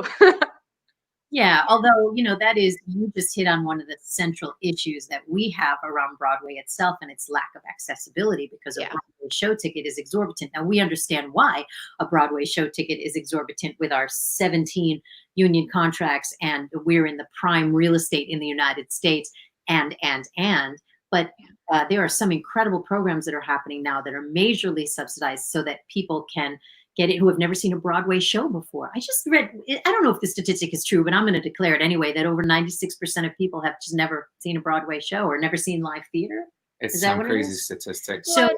Yeah, although, you know, that is, you just hit on one of the central issues that we have around Broadway itself, and its lack of accessibility, because a Broadway show ticket is exorbitant. Now, we understand why a Broadway show ticket is exorbitant with our 17 union contracts, and we're in the prime real estate in the United States, but there are some incredible programs that are happening now that are majorly subsidized so that people can get it who have never seen a Broadway show before. I just read, I don't know if the statistic is true, but I'm going to declare it anyway, that over 96% of people have just never seen a Broadway show or never seen live theater. It's some crazy statistics. So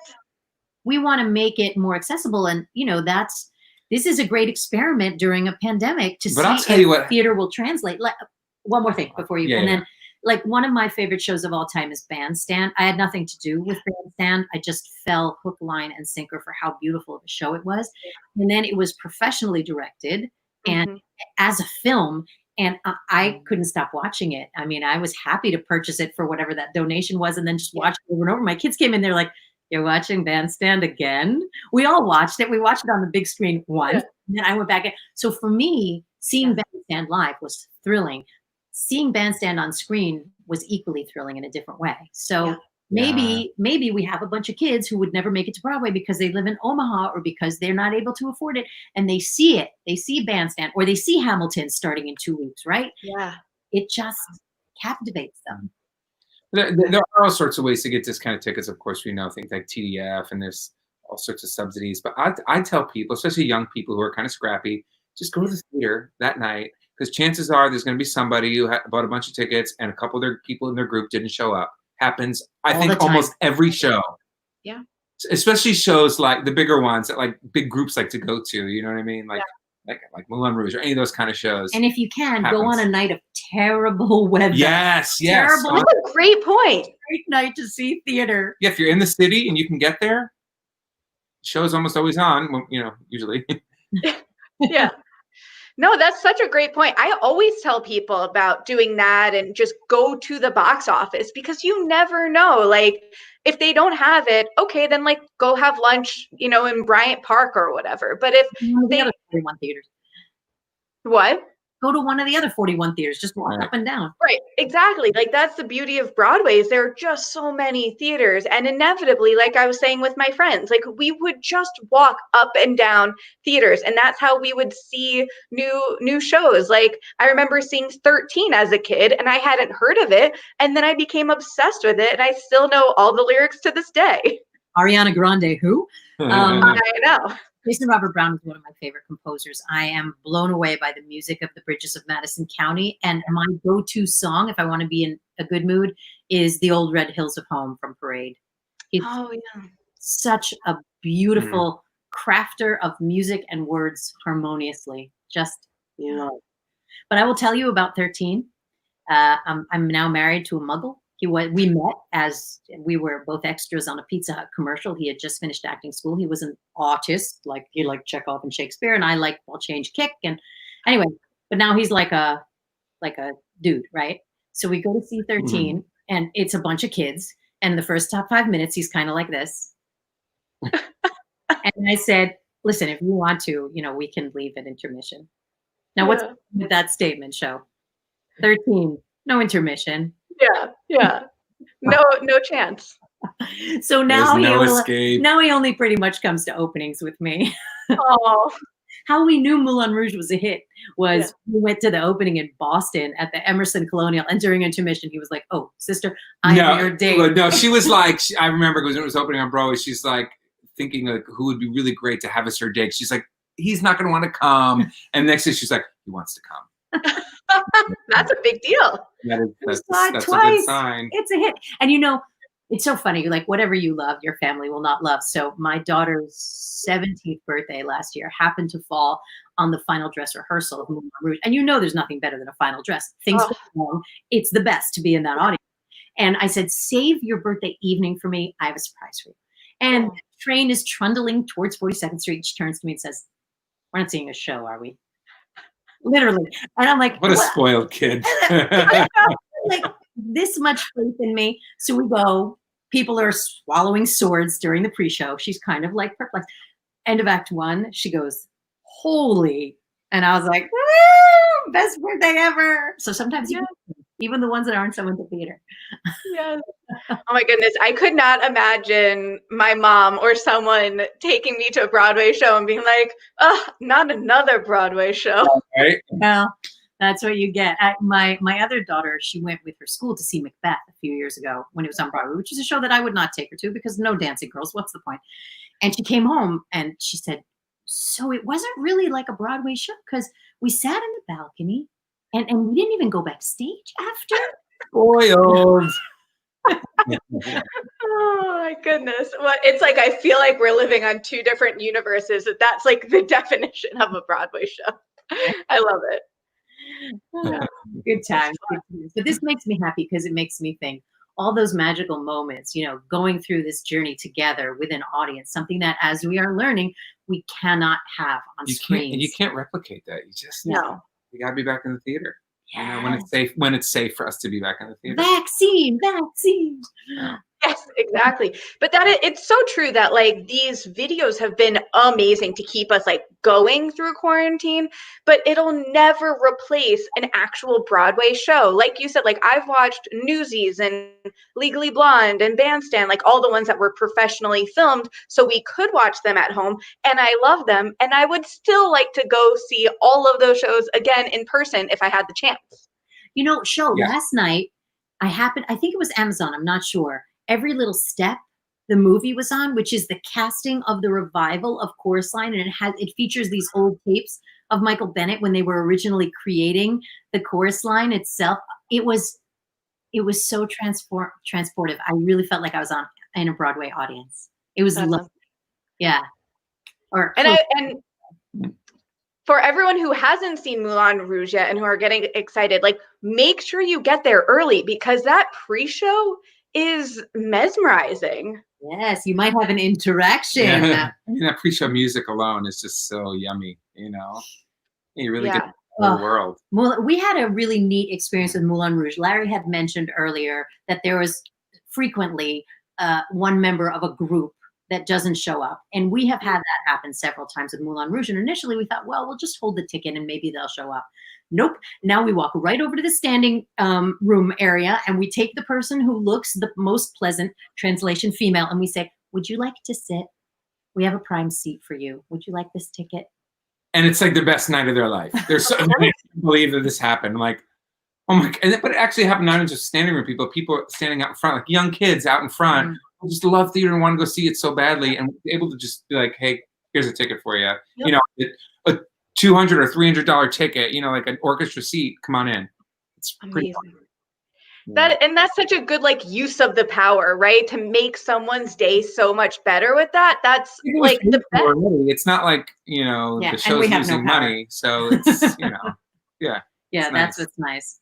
we want to make it more accessible. And, you know, this is a great experiment during a pandemic to see if theater will translate. Like, one more thing before you, then like one of my favorite shows of all time is Bandstand. I had nothing to do with Bandstand. I just fell hook, line, and sinker for how beautiful of a show it was. And then it was professionally directed and as a film, and I couldn't stop watching it. I mean, I was happy to purchase it for whatever that donation was and then just watch it over and over. My kids came in, they're like, You're watching Bandstand again? We all watched it. We watched it on the big screen once, and then I went back. So for me, seeing Bandstand live was thrilling. Seeing Bandstand on screen was equally thrilling in a different way. So maybe we have a bunch of kids who would never make it to Broadway because they live in Omaha or because they're not able to afford it, and they see it. They see Bandstand, or they see Hamilton starting in 2 weeks, right? Yeah. It just captivates them. There are all sorts of ways to get discounted tickets. Of course, we know things like TDF, and there's all sorts of subsidies. But I tell people, especially young people who are kind of scrappy, just go to the theater that night, because chances are there's going to be somebody who bought a bunch of tickets and a couple of their people in their group didn't show up. Happens, I think, almost every show. Yeah. Especially shows like the bigger ones that like big groups like to go to. You know what I mean? Like Moulin Rouge or any of those kind of shows. And if you can, go on a night of terrible weather. Yes. Terrible. That's a great point. Great night to see theater. Yeah, if you're in the city and you can get there, show's almost always on, usually. Yeah. No, that's such a great point. I always tell people about doing that and just go to the box office, because you never know. Like, if they don't have it, okay, then like go have lunch, in Bryant Park or whatever. But if they other 41 theaters. What? Go to one of the other 41 theaters, just walk up and down. Right, exactly. Like, that's the beauty of Broadway, is there are just so many theaters, and inevitably, like I was saying with my friends, like we would just walk up and down theaters, and that's how we would see new shows. Like, I remember seeing 13 as a kid, and I hadn't heard of it, and then I became obsessed with it, and I still know all the lyrics to this day. Ariana Grande, who? I know. Jason Robert Brown is one of my favorite composers. I am blown away by the music of the Bridges of Madison County. And my go-to song, if I want to be in a good mood, is The Old Red Hills of Home from Parade. It's such a beautiful crafter of music and words harmoniously. Just love. But I will tell you about 13. I'm now married to a Muggle. We met as we were both extras on a Pizza Hut commercial. He had just finished acting school. He was an artist, like he liked Chekhov and Shakespeare, and I like I'll change kick. And anyway, but now he's like a dude, right? So we go to see 13, and it's a bunch of kids. And the first 5 minutes, he's kind of like this. And I said, "Listen, if you want to, we can leave at intermission." Now, what's with that statement, Show? 13, no intermission. Yeah. No chance. So now escape. Now he only pretty much comes to openings with me. Oh. How we knew Moulin Rouge was a hit was we went to the opening in Boston at the Emerson Colonial, and during intermission he was like, "Oh, sister, I'm your date." No, she was like, I remember when it was opening on Broadway, she's like thinking like who would be really great to have as her date. She's like, he's not going to want to come, and next thing she's like, he wants to come. That's a big deal. That's a good sign. It's a hit. And it's so funny. Like, whatever you love, your family will not love. So my daughter's 17th birthday last year happened to fall on the final dress rehearsal of Moulin Rouge. And there's nothing better than a final dress. Things go wrong. It's the best to be in that audience. And I said, save your birthday evening for me. I have a surprise for you. And the train is trundling towards 42nd Street. She turns to me and says, "We're not seeing a show, are we?" Literally. And I'm like, what a spoiled kid. Like, this much faith in me. So we go. People are swallowing swords during the pre-show. She's kind of like perplexed. End of Act 1, she goes, "Holy." And I was like, "Woo, best birthday ever." So sometimes even the ones that aren't so into theater. Yes. Oh my goodness. I could not imagine my mom or someone taking me to a Broadway show and being like, "Oh, not another Broadway show." Right? Well, that's what you get. My other daughter, she went with her school to see Macbeth a few years ago when it was on Broadway, which is a show that I would not take her to because no dancing girls. What's the point? And she came home and she said, "So it wasn't really like a Broadway show because we sat in the balcony and we didn't even go backstage after." Spoiled. Oh my goodness. Well, it's like I feel like we're living on two different universes. That's like the definition of a Broadway show. I love it. Good times. But this makes me happy because it makes me think all those magical moments, going through this journey together with an audience, something that as we are learning, we cannot have on screens. You can't replicate that. You just No. You gotta be back in the theater. Yes. When it's safe for us to be back in the theater. Vaccine. Yeah. Yes, exactly. But it's so true that like these videos have been amazing to keep us like going through quarantine, but it'll never replace an actual Broadway show. Like you said, like I've watched Newsies and Legally Blonde and Bandstand, like all the ones that were professionally filmed, so we could watch them at home, and I love them, and I would still like to go see all of those shows again in person if I had the chance. You know, last night, I think it was Amazon, I'm not sure. Every Little Step, the movie was on, which is the casting of the revival of Chorus Line, and it features these old tapes of Michael Bennett when they were originally creating the Chorus Line itself. It was so transportive. I really felt like I was in a Broadway audience. It was lovely. Awesome. Yeah. And for everyone who hasn't seen Moulin Rouge yet and who are getting excited, like make sure you get there early because that pre-show is mesmerizing. Yes, you might have an interaction. Yeah. I mean, that pre-show music alone is just so yummy, you know. You really get the whole world. We had a really neat experience with Moulin Rouge. Larry had mentioned earlier that there was frequently one member of a group that doesn't show up. And we have had that happen several times with Moulin Rouge. And initially we thought, well, we'll just hold the ticket and maybe they'll show up. Nope. Now we walk right over to the standing room area and we take the person who looks the most pleasant, translation female, and we say, would you like to sit? We have a prime seat for you. Would you like this ticket? And it's like the best night of their life. They're so, I can't believe that this happened. I'm like, oh my God. But it actually happened not just standing room people standing out in front, like young kids out in front. I just love theater and want to go see it so badly, and able to just be like, hey, here's a ticket for you. Yep. You know, a $200 or $300 ticket, you know, like an orchestra seat. Come on in. It's amazing. That's such a good like use of the power, right? To make someone's day so much better with that. That's like the best. It's not like, you know, the show's losing money. So it's, you know, yeah, that's what's nice.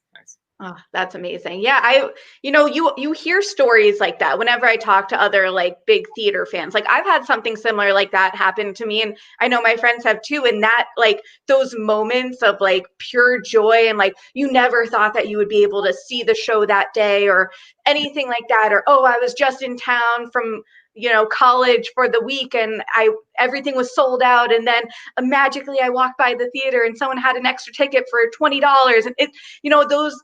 Oh, that's amazing. Yeah, you hear stories like that whenever I talk to other like big theater fans. Like I've had something similar like that happen to me, and I know my friends have too. And that like those moments of like pure joy and like you never thought that you would be able to see the show that day or anything like that, or oh, I was just in town from college for the week and everything was sold out, and then magically I walked by the theater and someone had an extra ticket for $20, and it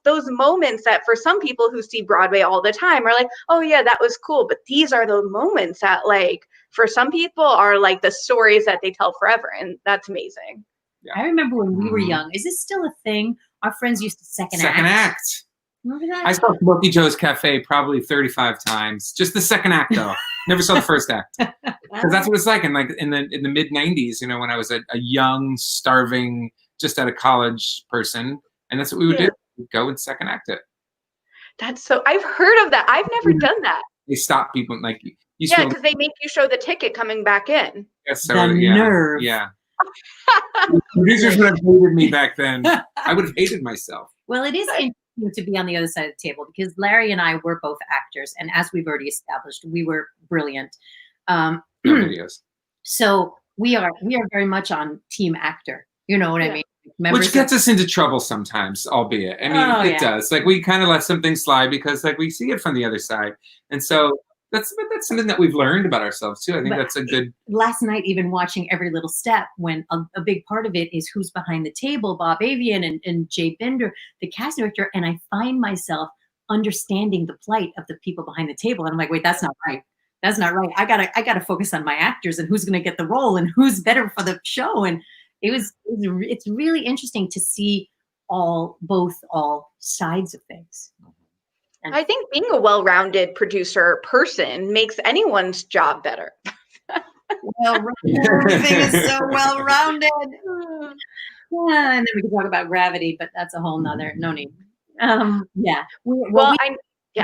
those moments that for some people who see Broadway all the time are like, oh yeah, that was cool, but these are the moments that like for some people are like the stories that they tell forever, and that's amazing. Yeah. I remember when we were young. Is this still a thing? Our friends used to second act. Remember that? I saw Smokey Joe's Cafe probably 35 times. Just the second act though. Never saw the first act. Because that's what it's like in the mid 90s, when I was a young, starving, just out of college person. And that's what we would do. We'd go and second act it. That's so I've heard of that. I've never done that. They stop people like because they make you show the ticket coming back in. Yes, so nerve. Yeah. Producers would have hated me back then. I would have hated myself. Well, it is interesting to be on the other side of the table because Larry and I were both actors, and as we've already established, we were brilliant. Videos. So we are very much on team actor. You know what I mean? Which gets us into trouble sometimes, albeit. I mean, it does. Like we kind of let some things slide because like we see it from the other side, and so. That's something that we've learned about ourselves too. I think that's a good. Last night, even watching Every Little Step, when a big part of it is who's behind the table, Bob Avian and Jay Binder, the cast director, and I find myself understanding the plight of the people behind the table, and I'm like, wait, that's not right. That's not right. I gotta focus on my actors and who's gonna get the role and who's better for the show. And it's really interesting to see all sides of things. And I think being a well-rounded producer person makes anyone's job better. Everything is so well-rounded. Yeah, and then we can talk about gravity, but that's a whole nother, no need. I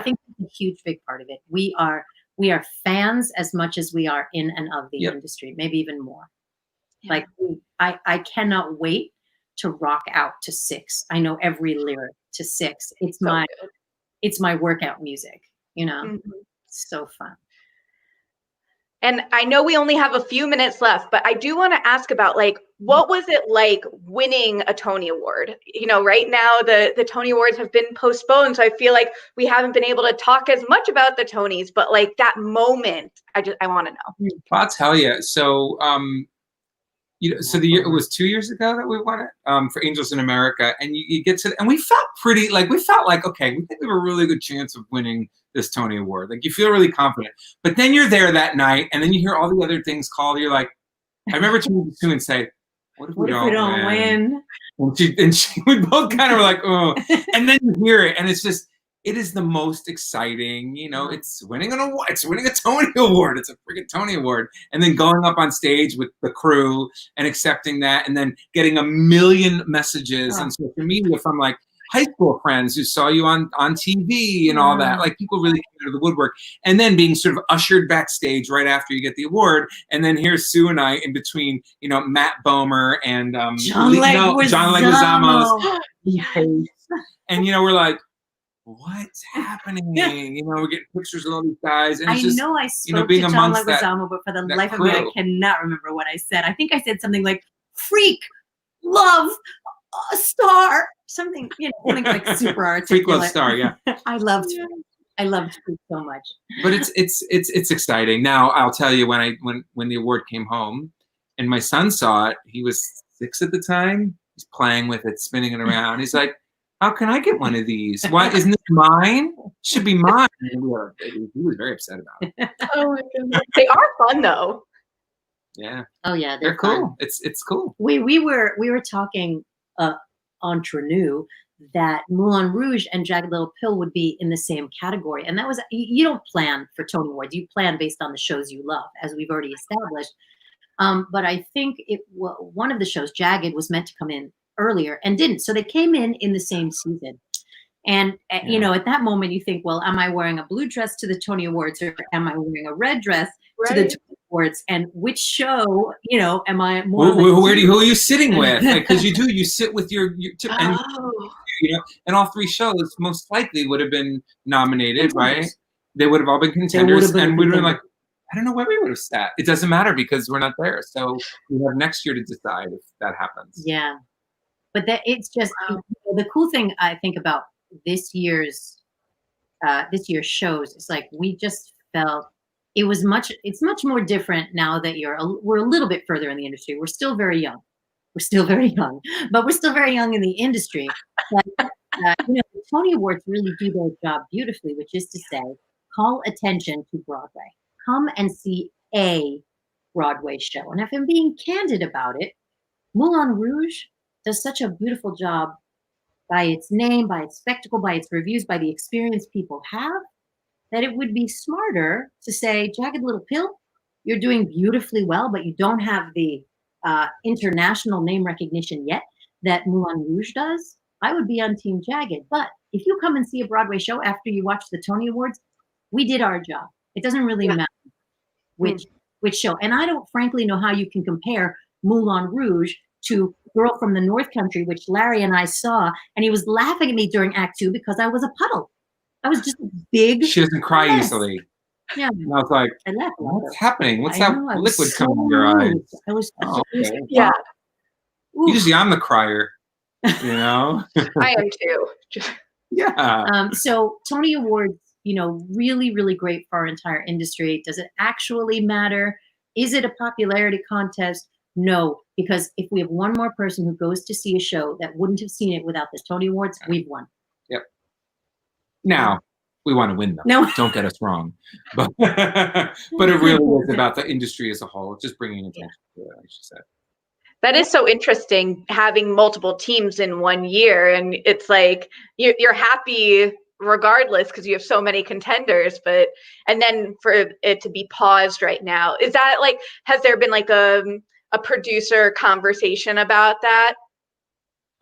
think it's a huge, big part of it. We are fans as much as we are in and of the industry, maybe even more. Yeah. Like I cannot wait to rock out to 6. I know every lyric to 6. It's my workout music, It's so fun. And I know we only have a few minutes left, but I do want to ask about like what was it like winning a Tony Award? You know, right now the Tony Awards have been postponed, so I feel like we haven't been able to talk as much about the Tonys, but like that moment, I want to know. Well, I'll tell you. So, you know, so it was 2 years ago that we won it for Angels in America, and you get to, and we felt like, okay, we think we have a really good chance of winning this Tony Award. Like, you feel really confident, but then you're there that night, and then you hear all the other things called. You're like, I remember turning to Sue and say, what if we don't win? And we both kind of were like, oh. And then you hear it, and it's just, it is the most exciting, you know, it's winning an award. It's winning a Tony Award. It's a freaking Tony Award. And then going up on stage with the crew and accepting that, and then getting a million messages on social media from like high school friends who saw you on TV and all that. Like, people really came out of the woodwork. And then being sort of ushered backstage right after you get the award. And then here's Sue and I in between, you know, Matt Bomer and John Leguizamo. And, you know, we're like, what's happening? You know, we're getting pictures of all these guys. And it's just, I spoke to John Leguizamo, but for the life of me, I cannot remember what I said. I think I said something like, freak, love, a star, something, you know, something like super articulate. Freak, love, star, yeah. I loved Freak so much. But it's exciting. Now, I'll tell you, when the award came home and my son saw it, he was 6 at the time. He's playing with it, spinning it around. He's like, how can I get one of these? Why isn't this mine? It should be mine. He was very upset about it. Oh my goodness. They are fun though. Yeah. Oh yeah, they're cool. It's cool. We were talking entre nous that Moulin Rouge and Jagged Little Pill would be in the same category, and that was, you don't plan for Tony Awards. You plan based on the shows you love, as we've already established. But I think one of the shows, Jagged, was meant to come in earlier and didn't. So they came in the same season. And, you know, at that moment you think, well, am I wearing a blue dress to the Tony Awards, or am I wearing a red dress to the Tony Awards? And which show, you know, am I more who are you sitting with? Because like, you sit with your and, you know, and all 3 shows most likely would have been nominated, right? They would have all been contenders, and we would have been like, I don't know where we would have sat. It doesn't matter because we're not there. So we have next year to decide if that happens. Yeah. But that it's just, you know, the cool thing I think about this year's shows is like, we just felt it's much more different now that we're a little bit further in the industry. We're still very young. But we're still very young in the industry. But, you know, the Tony Awards really do their job beautifully, which is to say, call attention to Broadway. Come and see a Broadway show. And if I'm being candid about it, Moulin Rouge does such a beautiful job by its name, by its spectacle, by its reviews, by the experience people have, that it would be smarter to say, Jagged Little Pill, you're doing beautifully well, but you don't have the international name recognition yet that Moulin Rouge does. I would be on Team Jagged. But if you come and see a Broadway show after you watch the Tony Awards, we did our job. It doesn't really matter which show. And I don't frankly know how you can compare Moulin Rouge to Girl from the North Country, which Larry and I saw, and he was laughing at me during Act 2 because I was a puddle. I was just a big She doesn't cry easily. Yeah. And I was like, what's happening? What's that liquid coming in your eyes? I was okay. Yeah. Usually I'm the crier, you know? I am too. Yeah. So Tony Awards, you know, really, really great for our entire industry. Does it actually matter? Is it a popularity contest? No, because if we have one more person who goes to see a show that wouldn't have seen it without the Tony Awards, we've won. Yep. Now, we want to win them. No. Don't get us wrong. But it really is about the industry as a whole, just bringing attention to it, like she said. That is so interesting, having multiple teams in one year. And it's like, you're happy regardless because you have so many contenders, and then for it to be paused right now, is that like, has there been like a producer conversation about that?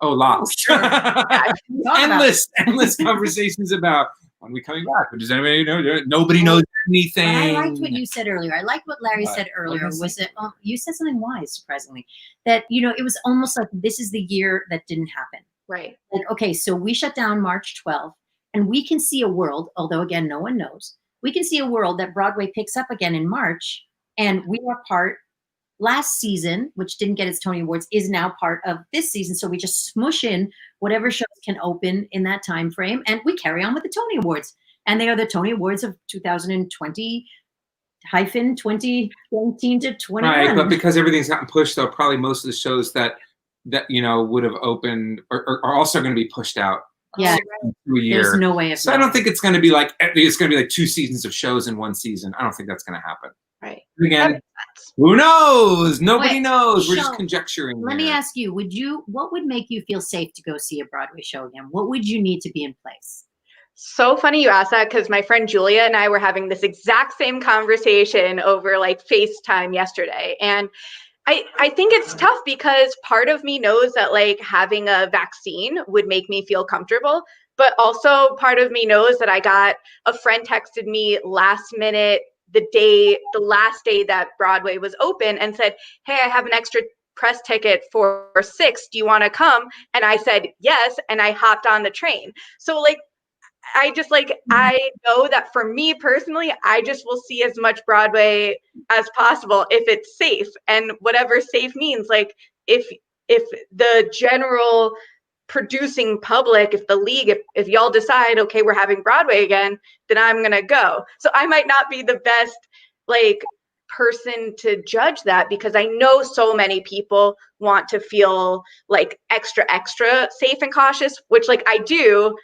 Oh, lots. Sure. Yeah. endless conversations about when we coming back. Does anybody know? Nobody knows anything. I liked what you said earlier. I liked what Larry said earlier. Was that you said something wise, surprisingly, that, you know, it was almost like this is the year that didn't happen. Right. Like, okay, so we shut down March 12th, and we can see a world, although again, no one knows, we can see a world that Broadway picks up again in March, and we are part last season, which didn't get its Tony Awards, is now part of this season. So we just smush in whatever shows can open in that time frame, and we carry on with the Tony Awards. And they are the Tony Awards of 2020-2019 to 21. Right, but because everything's gotten pushed, though, probably most of the shows that would have opened are also going to be pushed out. Yeah, through a year. There's no way of. So I don't think it's going to be like 2 seasons of shows in one season. I don't think that's going to happen. Right. Again, who knows? Nobody knows. We're Sean, just conjecturing. Let me ask you: what would make you feel safe to go see a Broadway show again? What would you need to be in place? So funny you asked that, because my friend Julia and I were having this exact same conversation over like FaceTime yesterday. And I think it's tough, because part of me knows that like having a vaccine would make me feel comfortable. But also part of me knows that a friend texted me last minute, the last day that Broadway was open, and said, hey, I have an extra press ticket for 6. Do you want to come? And I said, yes. And I hopped on the train. So like, I know that for me personally, I just will see as much Broadway as possible if it's safe, and whatever safe means. Like if the general producing public, if the league, if y'all decide, okay, we're having Broadway again, then I'm going to go. So I might not be the best like person to judge that, because I know so many people want to feel like extra safe and cautious, which like I do.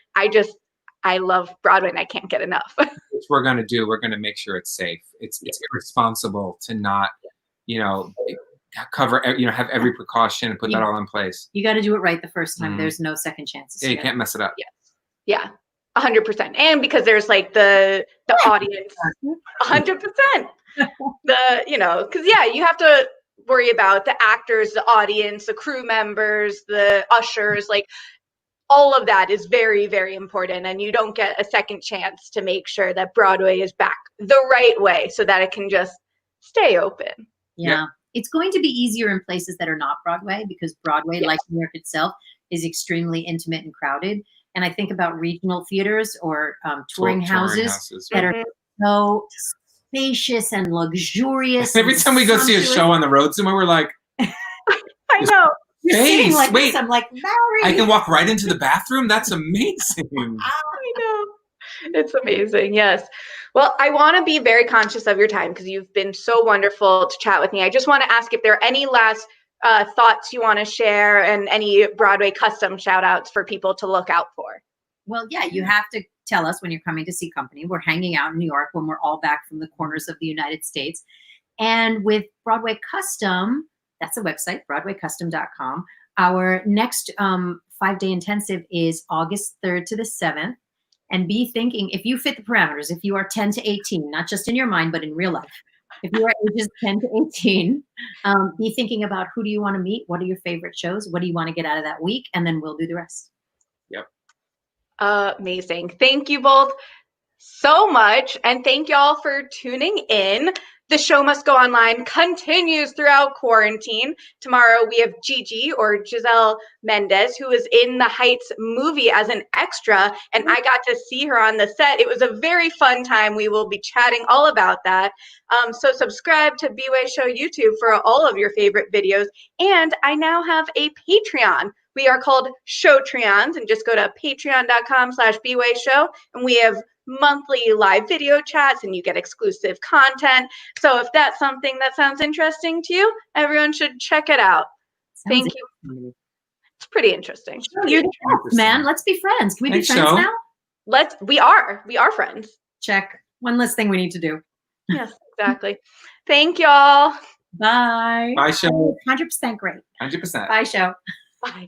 I love Broadway and I can't get enough. Which we're going to do. We're going to make sure it's safe. It's irresponsible to not, cover, have every precaution and put that all in place. You got to do it right the first time. There's no second chances. Yeah, you can't mess it up. Yes. Yeah. 100%. And because there's like the audience, 100%. Because you have to worry about the actors, the audience, the crew members, the ushers, like all of that is very, very important. And you don't get a second chance to make sure that Broadway is back the right way so that it can just stay open. Yeah. Yep. It's going to be easier in places that are not Broadway, because Broadway, like New York itself, is extremely intimate and crowded. And I think about regional theaters or touring houses that are so spacious and luxurious. Every time we go see a show on the road somewhere, we're like, I know. You're sitting like this. I'm like, Mallory. I can walk right into the bathroom? That's amazing. I know. It's amazing. Yes. Well, I want to be very conscious of your time, because you've been so wonderful to chat with me. I just want to ask if there are any last thoughts you want to share, and any Broadway custom shout outs for people to look out for. Well, yeah, you have to tell us when you're coming to see company. We're hanging out in New York when we're all back from the corners of the United States. And with Broadway Custom, that's the website, BroadwayCustom.com. Our next 5-day intensive is August 3rd to the 7th. And be thinking, if you fit the parameters, if you are 10 to 18, not just in your mind, but in real life, if you are ages 10 to 18, be thinking about who do you want to meet? What are your favorite shows? What do you want to get out of that week? And then we'll do the rest. Yep. Amazing. Thank you both so much. And thank y'all for tuning in. The Show Must Go Online continues throughout quarantine. Tomorrow we have Gigi, or Giselle Mendez, who is in the Heights movie as an extra, and I got to see her on the set. It was a very fun time. We will be chatting all about that. So subscribe to B-Way Show YouTube for all of your favorite videos. And I now have a Patreon. We are called Showtreons, and just go to patreon.com/B-Way Show, and we have monthly live video chats, and you get exclusive content. So if that's something that sounds interesting to you, everyone should check it out. Thank you. It's pretty interesting. You're the best, man. Let's be friends. Can we be friends now? We are friends. Check. One less thing we need to do. Yes, exactly. Thank y'all. Bye. Bye, Show. 100% great. 100%. Bye, Show. Bye.